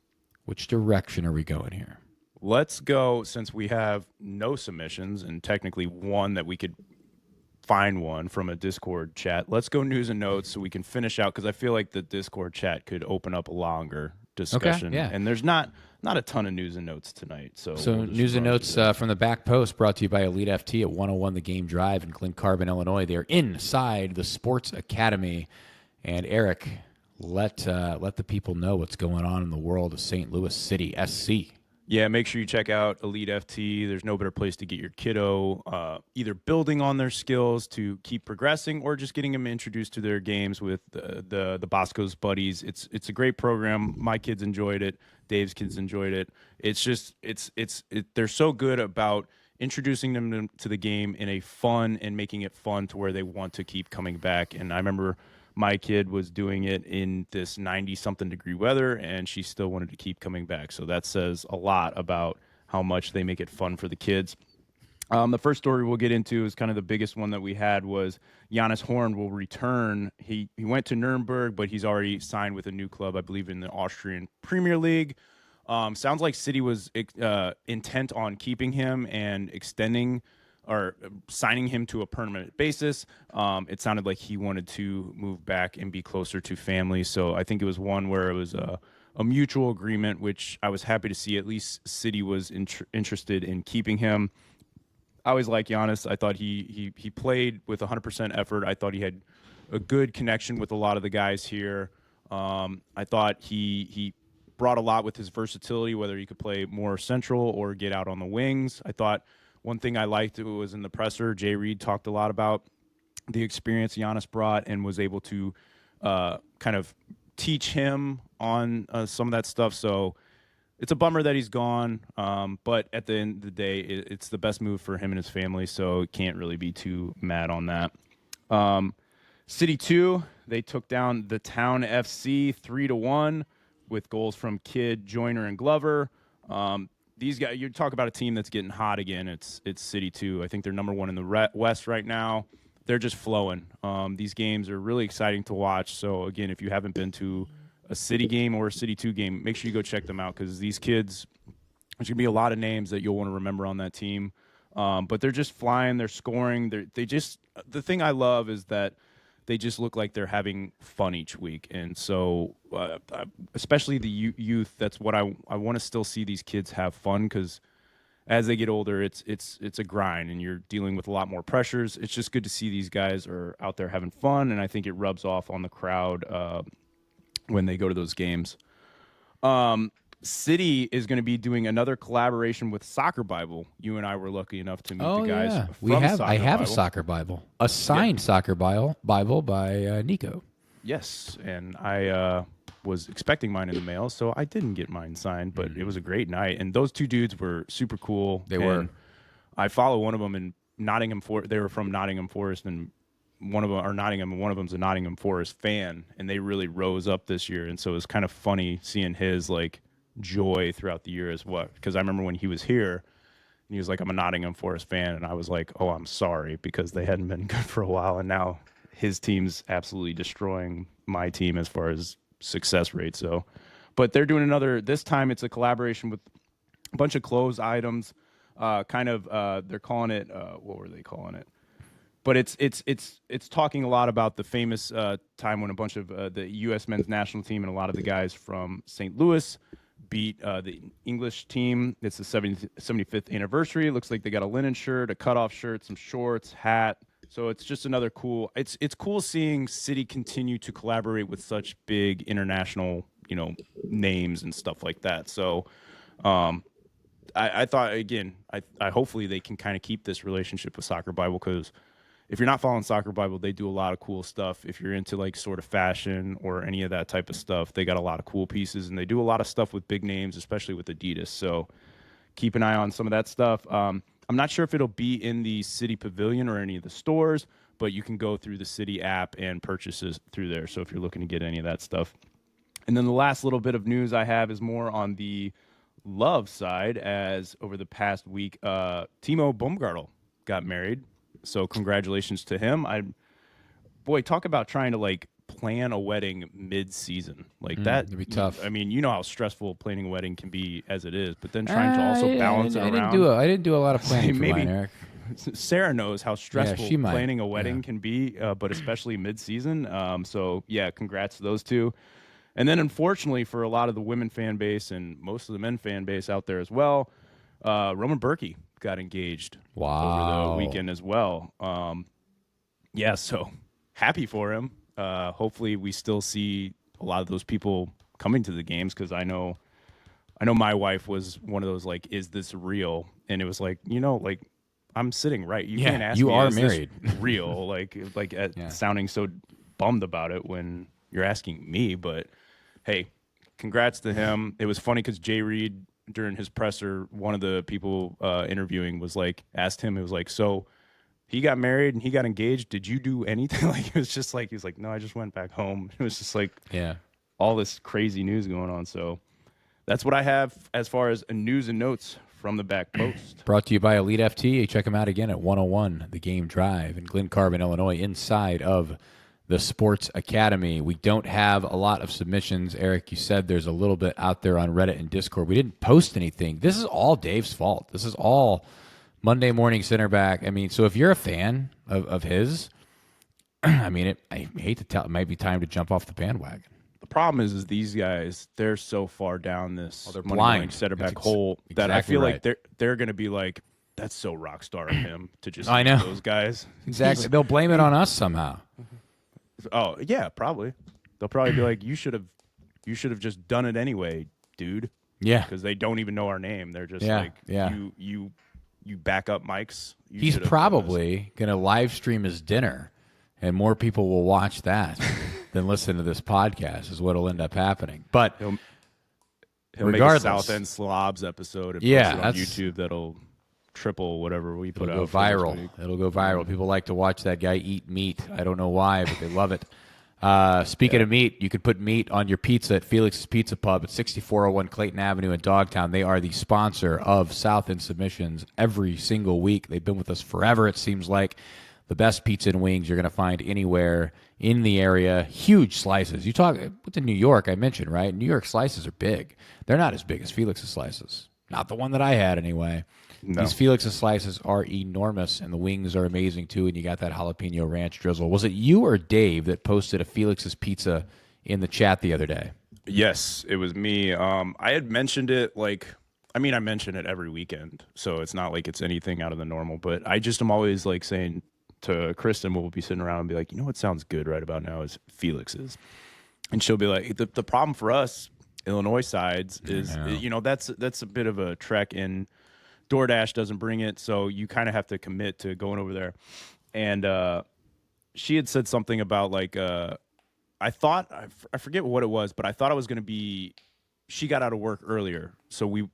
Which direction are we going here? Let's go, since we have no submissions and technically one that we could find one from a Discord chat. Let's go news and notes so we can finish out, because I feel like the Discord chat could open up a longer discussion. yeah. And there's not a ton of news and notes tonight. So we'll just news and run notes through that. from the back post brought to you by Elite FT at 101 The Game Drive in Glen Carbon, Illinois. They're inside the Sports Academy. And Eric, let the people know what's going on in the world of St. Louis City SC. Yeah, make sure you check out Elite FT. There's no better place to get your kiddo either building on their skills to keep progressing or just getting them introduced to their games with the Bosco's buddies. It's a great program. My kids enjoyed it. Dave's kids enjoyed it. It's just they're so good about introducing them to the game in a fun and making it fun to where they want to keep coming back. And I remember my kid was doing it in this 90 something degree weather and she still wanted to keep coming back. So that says a lot about how much they make it fun for the kids. The first story we'll get into is kind of the biggest one that we had was Giannis Horn will return. He went to Nuremberg, but he's already signed with a new club, I believe, in the Austrian Premier League. Sounds like City was intent on keeping him and extending or signing him to a permanent basis. It sounded like he wanted to move back and be closer to family. So I think it was one where it was a mutual agreement, which I was happy to see. At least City was interested in keeping him. I always like Giannis. I thought he played with 100% effort. I thought he had a good connection with a lot of the guys here. I thought he brought a lot with his versatility, whether he could play more central or get out on the wings. I thought one thing I liked was in the presser, Jay Reid talked a lot about the experience Giannis brought and was able to kind of teach him on some of that stuff. So it's a bummer that he's gone, but at the end of the day, it's the best move for him and his family, so can't really be too mad on that. City 2, they took down the Town FC 3-1 with goals from Kidd, Joyner, and Glover. These guys, you talk about a team that's getting hot again. It's City 2. I think they're number one in the West right now. They're just flowing. These games are really exciting to watch. So, again, if you haven't been to a City game or a City 2 game, make sure you go check them out because these kids, there's going to be a lot of names that you'll want to remember on that team. But they're just flying. They're scoring. The thing I love is that they just look like they're having fun each week. And so especially the youth, that's what I want to still see these kids have fun because as they get older, it's a grind and you're dealing with a lot more pressures. It's just good to see these guys are out there having fun, and I think it rubs off on the crowd when they go to those games. City is going to be doing another collaboration with Soccer Bible. You and I were lucky enough to meet the guys. Yeah. From I have Bible. a soccer Bible, a signed soccer Bible by Nico. Yes, and I was expecting mine in the mail, so I didn't get mine signed, but it was a great night. And those two dudes were super cool. They were. I follow one of them in Nottingham Forest. They were from Nottingham Forest, and one of them are Nottingham, and one of them's a Nottingham Forest fan, and they really rose up this year. And so it was kind of funny seeing his like joy throughout the year as well. Because I remember when he was here, and he was like, "I'm a Nottingham Forest fan," and I was like, "Oh, I'm sorry," because they hadn't been good for a while, and now his team's absolutely destroying my team as far as success rate. So, but they're doing another. This time, it's a collaboration with a bunch of clothes items. They're calling it. What were they calling it? But it's talking a lot about the famous time when a bunch of the U.S. men's national team and a lot of the guys from St. Louis beat the English team. It's the 75th anniversary. It looks like they got a linen shirt, a cutoff shirt, some shorts, hat. So it's just another cool. It's cool seeing City continue to collaborate with such big international names and stuff like that. So I thought again, I hopefully they can kind of keep this relationship with Soccer Bible because if you're not following Soccer Bible, they do a lot of cool stuff. If you're into like sort of fashion or any of that type of stuff, they got a lot of cool pieces and they do a lot of stuff with big names, especially with Adidas. So keep an eye on some of that stuff. I'm not sure if it'll be in the City Pavilion or any of the stores, but you can go through the City app and purchases through there. So if you're looking to get any of that stuff. And then the last little bit of news I have is more on the love side, as over the past week, Timo Baumgartel got married. So congratulations to him. Talk about trying to like plan a wedding mid-season like that. It'd be tough. I mean, you know how stressful planning a wedding can be as it is, but then trying to also balance it around. I didn't do a lot of planning for mine, Eric. Sarah knows how stressful she might. planning a wedding can be, but especially mid-season. So yeah, congrats to those two. And then unfortunately for a lot of the women fan base and most of the men fan base out there as well, Roman Berkey got engaged over the weekend as well. So happy for him. Hopefully we still see a lot of those people coming to the games because I know my wife was one of those like, is this real? And it was like, I'm sitting right. You can't ask you me, are is married. this real? Sounding so bummed about it when you're asking me. But hey, congrats to him. It was funny because Jay Reid, during his presser, one of the people interviewing was like, asked him, it was like, so he got married and he got engaged. Did you do anything? Like, it was just like, he was like, no, I just went back home. It was just like Yeah. all this crazy news going on. So that's what I have as far as news and notes from the back post. Brought to you by Elite FT. Check them out again at 101 The Game Drive in Glen Carbon, Illinois, inside of the Sports Academy. We don't have a lot of submissions. Eric, you said there's a little bit out there on Reddit and Discord. We didn't post anything. This is all Dave's fault. This is all Monday Morning Center Back. I mean, so if you're a fan of his, I mean, I hate to tell, it might be time to jump off the bandwagon. The problem is these guys, they're so far down this they're Monday blind. Morning Center Back That's hole that I exactly feel right. like they're going to be like, that's so rock star of him to just I know. those guys. Exactly. They'll blame it on us somehow. Oh yeah, probably. They'll probably be like, you should have just done it anyway, dude. Yeah. Because they don't even know our name. They're just Yeah, like, yeah. you back up mics. You He's should have done probably going to live stream his dinner, and more people will watch that than listen to this podcast, is what will end up happening. But this. He'll make a regardless, South End Slobs episode and Yeah, post it on that's- YouTube that'll triple whatever we put it'll out. go for this viral. week. It'll go viral. People like to watch that guy eat meat. I don't know why, but they love it. Speaking of meat, you could put meat on your pizza at Felix's Pizza Pub at 6401 Clayton Avenue in Dogtown. They are the sponsor of South End Submissions every single week. They've been with us forever, it seems like. The best pizza and wings you're going to find anywhere in the area. Huge slices. You talk with the New York, I mentioned, right? New York slices are big. They're not as big as Felix's slices. Not the one that I had, anyway. No. These Felix's slices are enormous, and the wings are amazing, too, and you got that jalapeno ranch drizzle. Was it you or Dave that posted a Felix's Pizza in the chat the other day? Yes, it was me. I had mentioned it I mention it every weekend, so it's not like it's anything out of the normal, but I just am always like saying to Kristen, we'll be sitting around and be like, you know what sounds good right about now is Felix's. And she'll be like, the problem for us Illinois sides is, that's a bit of a trek, and DoorDash doesn't bring it, so you kind of have to commit to going over there. And she had said something about like, I forget what it was, but I thought it was going to be, she got out of work earlier. So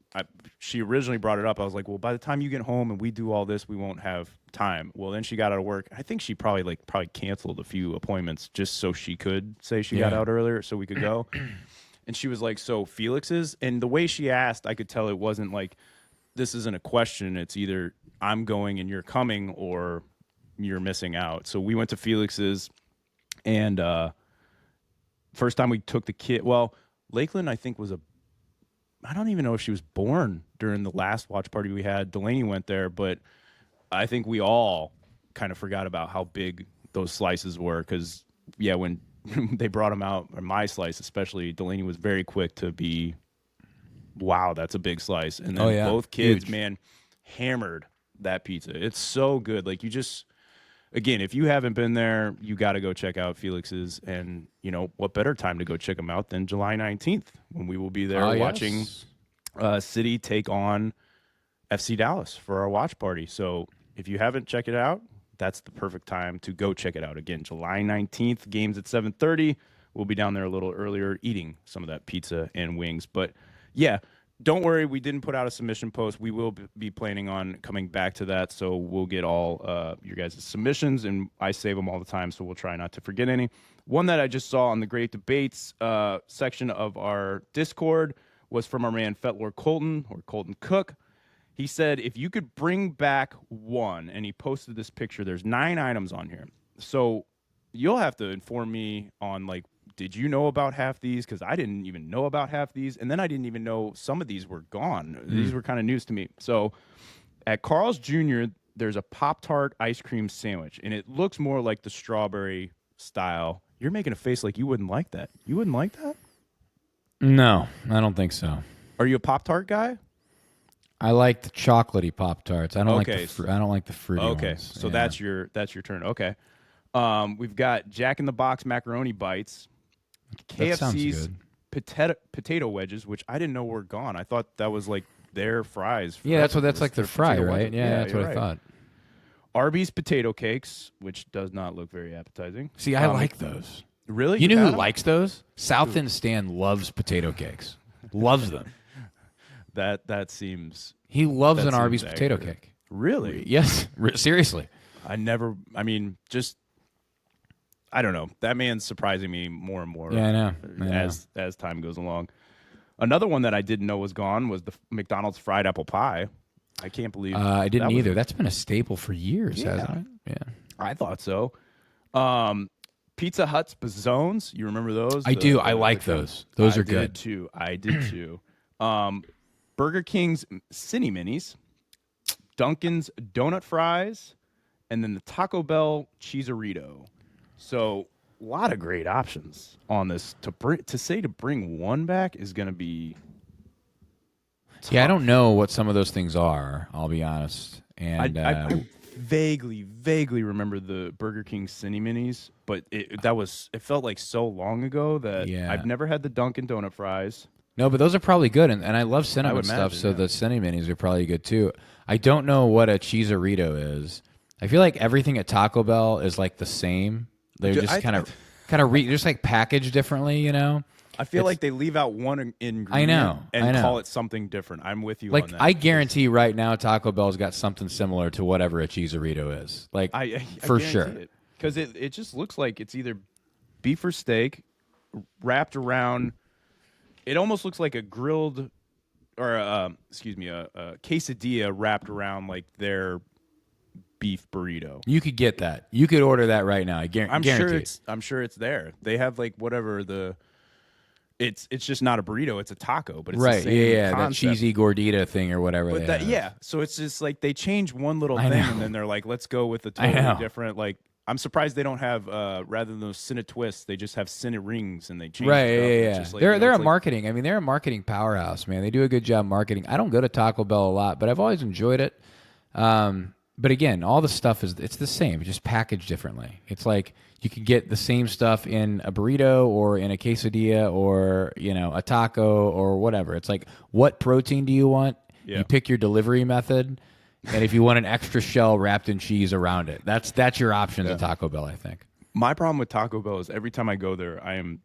she originally brought it up. I was like, well, by the time you get home and we do all this, we won't have time. Well, then she got out of work. I think she probably canceled a few appointments just so she could say she got out earlier so we could go. And she was like, so Felix's? And the way she asked, I could tell it wasn't like, this isn't a question. It's either I'm going and you're coming or you're missing out. So we went to Felix's, and first time we took the kid, well, Lakeland, I think, I don't even know if she was born during the last watch party we had. Delaney went there, but I think we all kind of forgot about how big those slices were because, yeah, when they brought them out, or my slice especially, Delaney was very quick to be, wow, that's a big slice. And then both kids, Huge. man, hammered that pizza. It's so good. Like, you just... Again, if you haven't been there, you got to go check out Felix's. And, what better time to go check them out than July 19th when we will be there watching City take on FC Dallas for our watch party. So if you haven't checked it out, that's the perfect time to go check it out. Again, July 19th, games at 7:30. We'll be down there a little earlier eating some of that pizza and wings. But, yeah, don't worry, we didn't put out a submission post. We will be planning on coming back to that, so we'll get all your guys' submissions, and I save them all the time, so we'll try not to forget any. One that I just saw on the Great Debates section of our Discord was from our man Fetlor Colton, or Colton Cook. He said, if you could bring back one, and he posted this picture, there's 9 items on here. So you'll have to inform me on, like, did you know about half these? Because I didn't even know about half these. And then I didn't even know some of these were gone. These were kind of news to me. So at Carl's Jr., there's a Pop-Tart ice cream sandwich. And it looks more like the strawberry style. You're making a face like you wouldn't like that. You wouldn't like that? No, I don't think so. Are you a Pop-Tart guy? I like the chocolatey Pop-Tarts. I don't like Okay. I don't like the fruity Okay. ones. So Yeah. that's your turn. Okay. We've got Jack in the Box macaroni bites. That sounds KFC's good. potato wedges, which I didn't know were gone. I thought that was like their fries. Yeah, that's forever, like their the fry, potato right? wedges. Yeah, that's you're what I right. thought. Arby's potato cakes, which does not look very appetizing. See, I like those. Really? You know had who 'em? likes those? South End Stan loves potato cakes. Loves them. That seems He loves That an Arby's seems potato accurate. cake. really. Yes, seriously. I never. I mean, just I don't know. That man's surprising me more and more Yeah, I know. as time goes along. Another one that I didn't know was gone was the McDonald's fried apple pie. I can't believe I didn't that was. either. That's been a staple for years, Yeah, hasn't it? Yeah. I thought so. Um, Pizza Hut's Bazzones. You remember those? I do. I like those. Those are I did good. too. I did too. Burger King's Cine Minis, Dunkin's Donut Fries, and then the Taco Bell Cheeserito. So a lot of great options on this. To bring one back is going to be tough. Yeah, I don't know what some of those things are. I'll be honest. And I vaguely remember the Burger King Cine Minis, but it felt like so long ago that Yeah. I've never had the Dunkin' Donut fries. no, but those are probably good, and I love cinnamon would stuff, imagine, so yeah. the Cine Minis are probably good too. I don't know what a cheeserito is. I feel like everything at Taco Bell is like the same. They're Ju- just I- just like packaged differently, you know. I feel like they leave out one ingredient I know. call it something different. I'm with you Like on that. I guarantee right now Taco Bell's got something similar to whatever a cheeserito is. Like I for guarantee sure. it. Because it just looks like it's either beef or steak wrapped around. It almost looks like a grilled or a quesadilla wrapped around like their beef burrito. You could get that. You could order that right now. I I'm guarantee sure it. I'm sure it's there. They have like whatever the. It's just not a burrito. It's a taco, but it's Right? the same Yeah, that concept. cheesy gordita thing or whatever. But they that have. yeah, so it's just like they change one little I thing know. and then they're like, let's go with the I know. totally different. Like I'm surprised they don't have rather than those Cine twists, they just have Cine rings and they change Right, it up. yeah, It's yeah. just like, They're you know, it's a like- marketing. I mean, they're a marketing powerhouse, man. They do a good job marketing. I don't go to Taco Bell a lot, but I've always enjoyed it. But again, all the stuff it's the same, just packaged differently. It's like you can get the same stuff in a burrito or in a quesadilla or a taco or whatever. It's like, what protein do you want? Yeah. You pick your delivery method, and if you want an extra shell wrapped in cheese around it, that's your options at Taco Bell, I think. My problem with Taco Bell is every time I go there, I am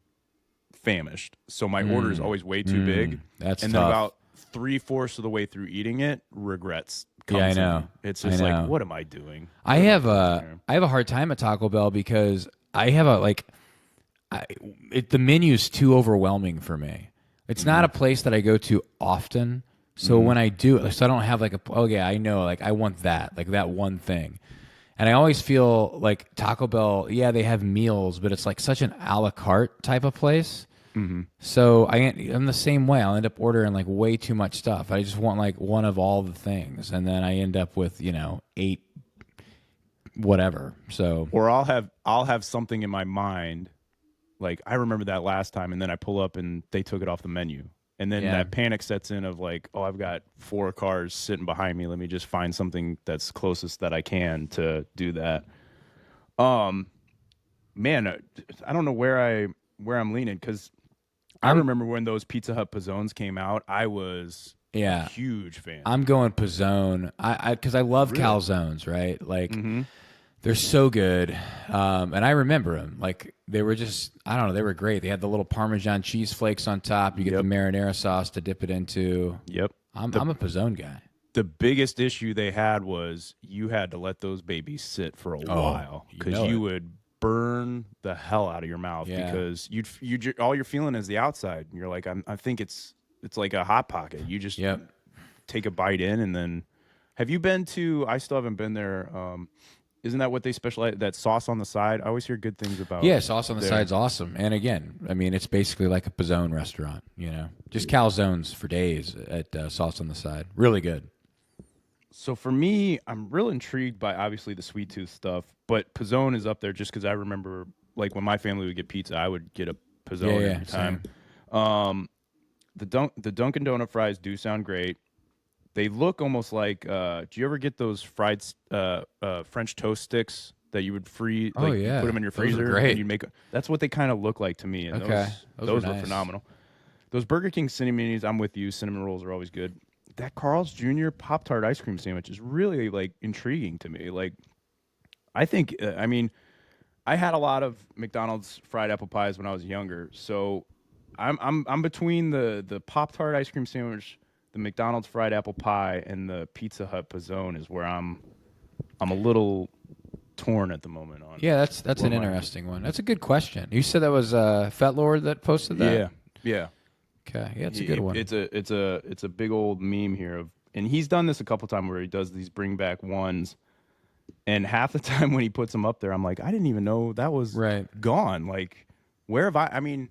famished. So my order is always way too big. That's and tough. then about 3/4 of the way through eating it, regrets. Yeah, I comes in. know. It's just I know. like, what am I doing? I have a hard time at Taco Bell because I have the menu's too overwhelming for me. It's not a place that I go to often. So when I do, so I don't have like I know, like I want that, like that one thing. And I always feel like Taco Bell, yeah, they have meals, but it's like such an a la carte type of place. So I'm the same way. I'll end up ordering like way too much stuff. I just want like one of all the things, and then I end up with 8 whatever. So Or I'll have something in my mind, like I remember that last time, and then I pull up and they took it off the menu, and then Yeah. that panic sets in of like, oh, I've got 4 cars sitting behind me. Let me just find something that's closest that I can to do that. Man, I don't know where I'm leaning because I remember when those Pizza Hut Pizzones came out, I was yeah, a huge fan. I'm going Pizzone. Because I love calzones, right? Like they're so good, and I remember them. Like they were just, I don't know, they were great. They had the little Parmesan cheese flakes on top. You get the marinara sauce to dip it into. Yep. I'm a Pizzone guy. The biggest issue they had was you had to let those babies sit for a while you because know you it. would burn the hell out of your mouth Yeah. because you all you're feeling is the outside. And you're like, I think it's like a hot pocket. You just Yep. take a bite in and then. Have you been to? I still haven't been there. Isn't that what they specialize? That sauce on the side. I always hear good things about. Yeah, sauce on the there. side's awesome. And again, I mean, it's basically like a Pizzone restaurant. Just calzones for days at sauce on the side. Really good. So for me, I'm real intrigued by obviously the sweet tooth stuff, but Pizzone is up there just because I remember like when my family would get pizza, I would get a Pizzone Yeah, every time. The Dunkin' Donut fries do sound great. They look almost like. Do you ever get those fried French toast sticks that you would freeze? Oh, like, yeah. you put them in your Those are freezer. great. And you make. That's what they kind of look like to me. And Okay. those Those are look nice. phenomenal. Those Burger King Cinnamon Minis, I'm with you. Cinnamon rolls are always good. That Carl's Jr. Pop-Tart ice cream sandwich is really like intriguing to me. Like, I think, I mean, I had a lot of McDonald's fried apple pies when I was younger, so I'm between the Pop-Tart ice cream sandwich, the McDonald's fried apple pie, and the Pizza Hut Pizzone is where I'm a little torn at the moment on. Yeah, that's an interesting one. That's a good question. You said that was Fat Lord that posted that? Yeah, yeah. Okay, yeah, it's a good one. It's a big old meme here of, and he's done this a couple times where he does these bring back ones, and half the time when he puts them up there, I'm like, I didn't even know that was Right. gone. Like, where have I? I mean,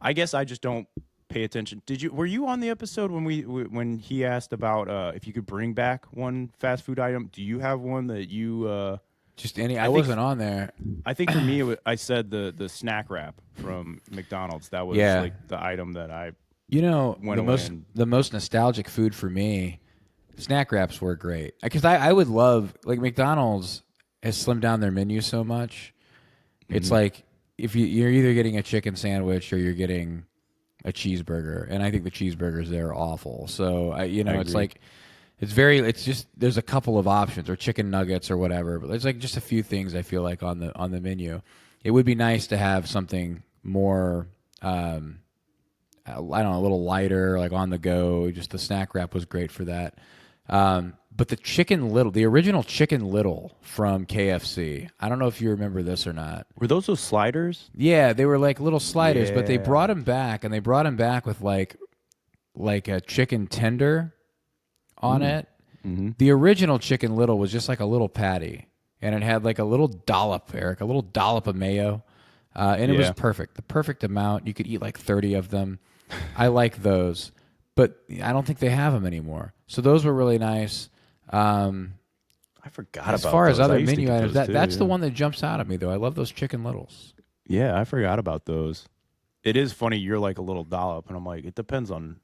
I guess I just don't pay attention. Were you on the episode when when he asked about if you could bring back one fast food item? Do you have one that you? Just any. I wasn't on there. I think for me, I said the snack wrap from McDonald's. That was Yeah. like the item that I You know, went away and the most nostalgic food for me, snack wraps were great. Because I would love, like, McDonald's has slimmed down their menu so much. It's like if you're either getting a chicken sandwich or you're getting a cheeseburger, and I think the cheeseburgers there are awful. So it's agree. like it's just there's a couple of options, or chicken nuggets or whatever, but there's like just a few things I feel like on the menu. It would be nice to have something more I don't know, a little lighter, like on the go. Just the snack wrap was great for that. But the original Chicken Little from KFC, I don't know if you remember this or not. were those sliders? Yeah, they were like little sliders, but they Yeah. brought them back, and they brought them back with like a chicken tender on it. Mm-hmm. The original Chicken Little was just like a little patty, and it had like a little dollop, Eric, a little dollop of mayo, and it was Yeah. perfect, the perfect amount. You could eat like 30 of them. I like those, but I don't think they have them anymore. So those were really nice. I forgot As about far those. as I other used to menu get items, those too, that's the yeah. one that jumps out at me, though. I love those Chicken Littles. Yeah, I forgot about those. It is funny. You're like a little dollop, and I'm like, it depends on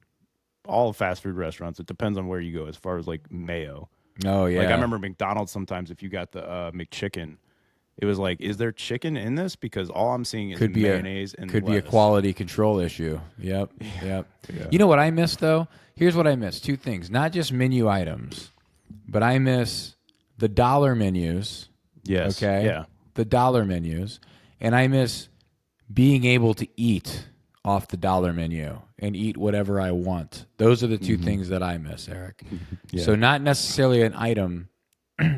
all fast food restaurants. It depends on where you go as far as like mayo. Oh yeah, Like I remember McDonald's sometimes if you got the McChicken, it was like, is there chicken in this? Because all I'm seeing is mayonnaise and could be a lettuce. quality control issue. Yep, yep. Yeah. You know what I miss though? Here's what I miss: two things, not just menu items, but I miss the dollar menus. Yes. Okay. Yeah. The dollar menus, and I miss being able to eat off the dollar menu and eat whatever I want. Those are the two things that I miss, Eric. Yeah. So not necessarily an item,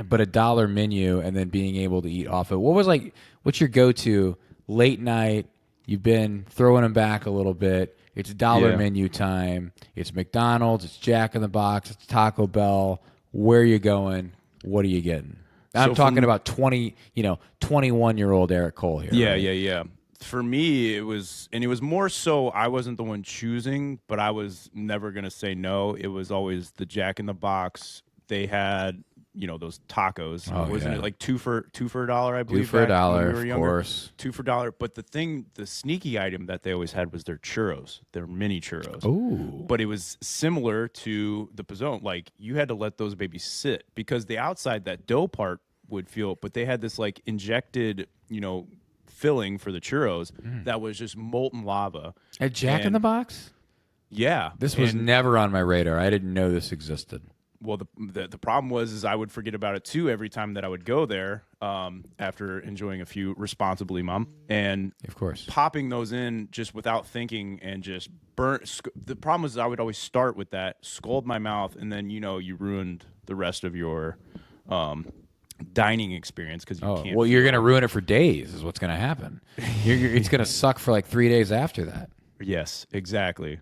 but a dollar menu, and then being able to eat off it. What's your go-to late night? You've been throwing them back a little bit. It's dollar Yeah. menu time. It's McDonald's. It's Jack in the Box. It's Taco Bell. Where are you going? What are you getting? I'm So talking from- about 21-year-old Eric Cole here. Yeah, right? yeah. For me, it was more so I wasn't the one choosing, but I was never gonna say no. It was always the Jack in the Box. They had, those tacos. Oh, Wasn't yeah. it like two for $1, I believe? Two for back when $1, we were of younger? course. $2 for $1. But the sneaky item that they always had was their churros, their mini churros. Ooh. But it was similar to the Pizzone. Like you had to let those babies sit because the outside, that dough part would feel, but they had this like injected, filling for the churros that was just molten lava. At Jack in And- the Box? Yeah. This was And- never on my radar. I didn't know this existed. well, the problem was I would forget about it too every time that I would go there after enjoying a few responsibly, Mom. And Of course. popping those in just without thinking and just burnt. The problem was I would always start with that, scald my mouth, and then you ruined the rest of your dining experience because you can't. Well, you're going to ruin it for days is what's going to happen. It's going to suck for like 3 days after that. Yes, exactly.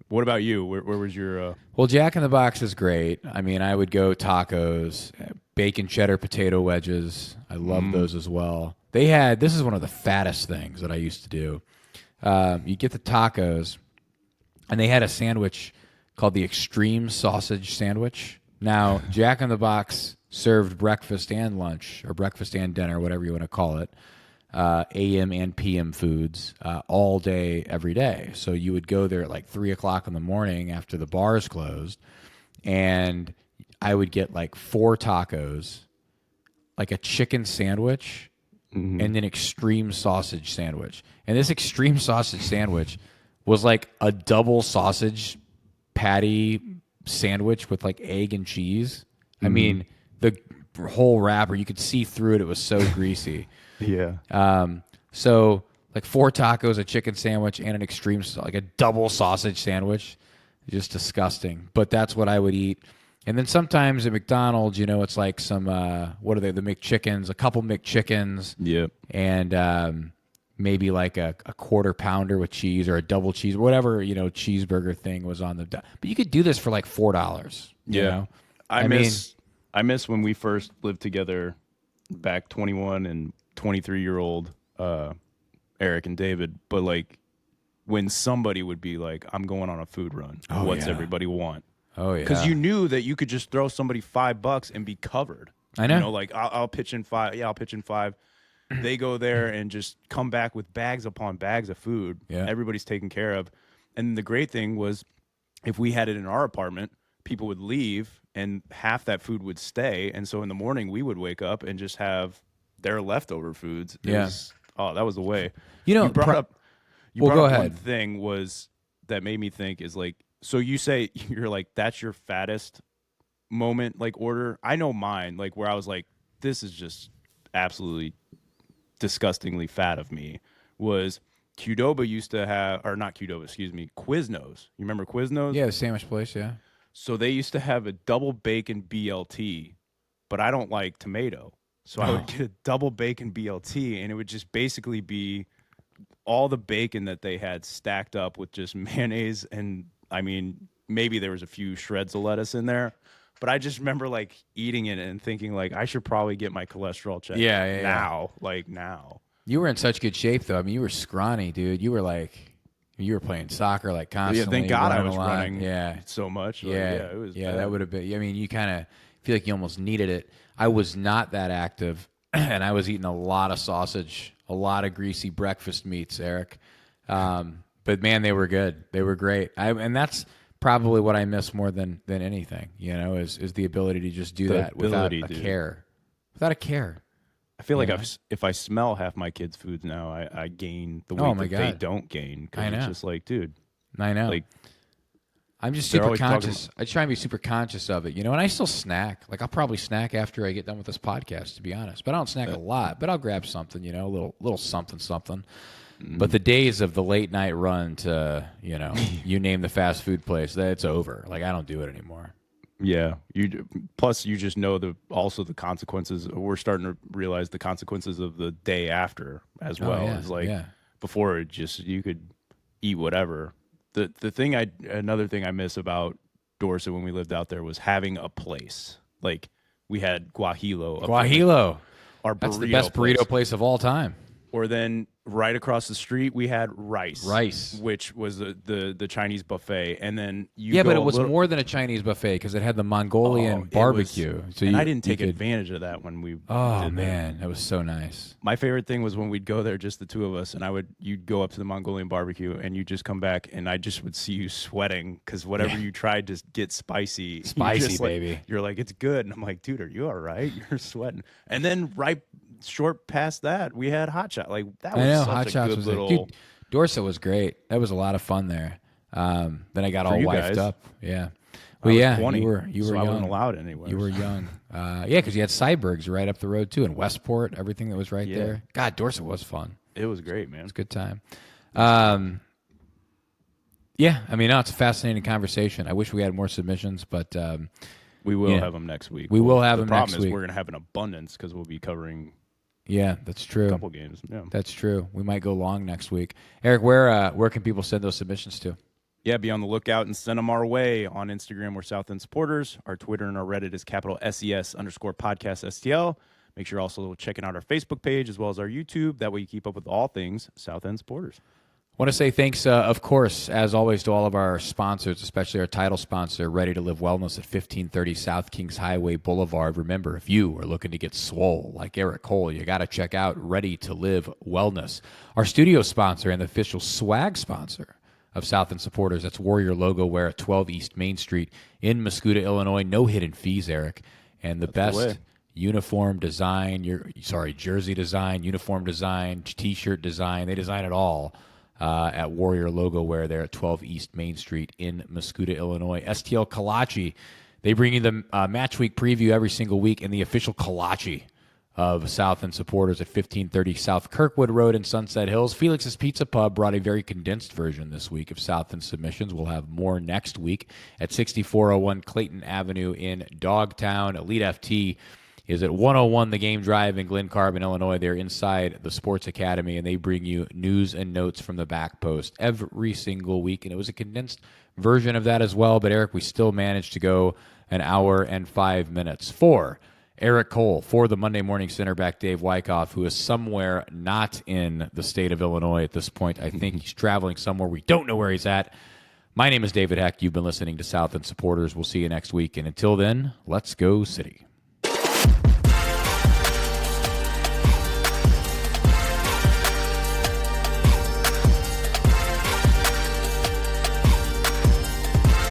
What about you? Where was your? Well, Jack in the Box is great. I mean, I would go tacos, bacon cheddar potato wedges. I love those as well. This is one of the fattest things that I used to do. You get the tacos, and they had a sandwich called the Extreme Sausage Sandwich. Now, Jack in the Box served breakfast and lunch, or breakfast and dinner, whatever you want to call it, AM and PM foods all day, every day. So you would go there at like 3 o'clock in the morning after the bars closed, and I would get like 4 tacos, like a chicken sandwich, and an extreme sausage sandwich. And this extreme sausage sandwich was like a double sausage patty sandwich with like egg and cheese. I mean, the whole wrapper, you could see through it. It was so greasy. Yeah. So like 4 tacos, a chicken sandwich, and an extreme, like a double sausage sandwich. Just disgusting. But that's what I would eat. And then sometimes at McDonald's, it's like some what are they? The McChickens, a couple McChickens, Yep. and maybe like a quarter pounder with cheese or a double cheese, whatever cheeseburger thing was on the. But you could do this for like $4. You Yeah. know? I miss when we first lived together back 21 and 23-year-old Eric and David, but like when somebody would be like, I'm going on a food run. What's yeah. everybody want? Oh yeah. Because you knew that you could just throw somebody $5 and be covered. I know. Like I'll pitch in 5. Yeah, I'll pitch in 5. They go there and just come back with bags upon bags of food. Yeah. Everybody's taken care of. And the great thing was if we had it in our apartment, people would leave and half that food would stay. And so in the morning we would wake up and just have their leftover foods. That was the way. You brought up go ahead. One thing was that made me think is like, so you say you're like, that's your fattest moment, like order. I know mine, like where I was like, this is just absolutely disgustingly fat of me, was Qdoba used to have, or not Qdoba, excuse me, Quiznos. You remember Quiznos? Yeah, the sandwich place, yeah. So they used to have a double bacon BLT, but I don't like tomato. So I would get a double bacon BLT, and it would just basically be all the bacon that they had stacked up with just mayonnaise, and I mean, maybe there was a few shreds of lettuce in there. But I just remember like eating it and thinking like I should probably get my cholesterol checked now. Like now. You were in such good shape though. I mean, you were scrawny, dude. You were playing soccer like constantly. Yeah, thank God I was a lot. running Yeah. so much. Like, it was yeah, bad. that would have been. I mean, you kind of feel like you almost needed it. I was not that active, and I was eating a lot of sausage, a lot of greasy breakfast meats, Eric. But man, they were good. They were great. And that's probably what I miss more than anything, is the ability to just do that without a care. Without a care. I feel like if I smell half my kids' foods now, I gain the weight that they don't gain. I know. It's just like, dude. I know. Like, I'm just super conscious. I try and be super conscious of it, and I still snack. Like I'll probably snack after I get done with this podcast, to be honest. But I don't snack a lot. But I'll grab something, a little something. But the days of the late night run to, you name the fast food place, that's over. Like I don't do it anymore. Yeah. Plus you just know also the consequences. We're starting to realize the consequences of the day after as well. It's like before you could eat whatever. Another thing I miss about Dorset when we lived out there was having a place. Like we had Guajilo. That's the best burrito place of all time. Or then right across the street we had Rice, which was the Chinese buffet, and then but it was more than a Chinese buffet because it had the Mongolian barbecue. I didn't take advantage of that when we. Oh man, that was so nice. My favorite thing was when we'd go there, just the two of us, and you'd go up to the Mongolian barbecue, and you'd just come back, and I just would see you sweating because whatever you tried to get spicy, baby. You're like, it's good, and I'm like, dude, are you all right? You're sweating, and then short past that, we had Hot Shot. Like that was Hot Shots was little. Dude, Dorset was great. That was a lot of fun there. Then I got all wifed up. Yeah. Well, yeah, 20, you were so young. I wasn't allowed anywhere. You were young. Because you had Cybergs right up the road too, and Westport, everything that was right there. God, Dorset was fun. It was great, man. It was a good time. It's a fascinating conversation. I wish we had more submissions, but we will have them next week. We will have them next week. The problem is we're going to have an abundance because we'll be covering. Yeah, that's true. A couple games. Yeah. That's true. We might go long next week. Eric, where can people send those submissions to? Yeah, be on the lookout and send them our way. On Instagram, we're South End Supporters. Our Twitter and our Reddit is _podcast STL. Make sure you're also checking out our Facebook page as well as our YouTube. That way you keep up with all things South End Supporters. I want to say thanks, of course, as always, to all of our sponsors, especially our title sponsor, Ready to Live Wellness at 1530 South Kings Highway Boulevard. Remember, if you are looking to get swole like Eric Cole, you got to check out Ready to Live Wellness. Our studio sponsor and the official swag sponsor of South End Supporters, that's Warrior Logo Wear at 12 East Main Street in Mascoutah, Illinois. No hidden fees, Eric. And the best uniform design, jersey design, uniform design, T-shirt design, they design it all. At Warrior Logo Wear there at 12 East Main Street in Mascoutah, Illinois. STL Kolache, they bring you the Match Week preview every single week and the official kolache of South End supporters at 1530 South Kirkwood Road in Sunset Hills. Felix's Pizza Pub brought a very condensed version this week of South End submissions. We'll have more next week at 6401 Clayton Avenue in Dogtown. Elite FT is at 101 The Game Drive in Glen Carbon, Illinois. They're inside the Sports Academy, and they bring you news and notes from the back post every single week. And it was a condensed version of that as well. But, Eric, we still managed to go an hour and 5 minutes. For Eric Cole, for the Monday Morning Center back Dave Wyckoff, who is somewhere not in the state of Illinois at this point. I think he's traveling somewhere. We don't know where he's at. My name is David Heck. You've been listening to South End Supporters. We'll see you next week. And until then, let's go City.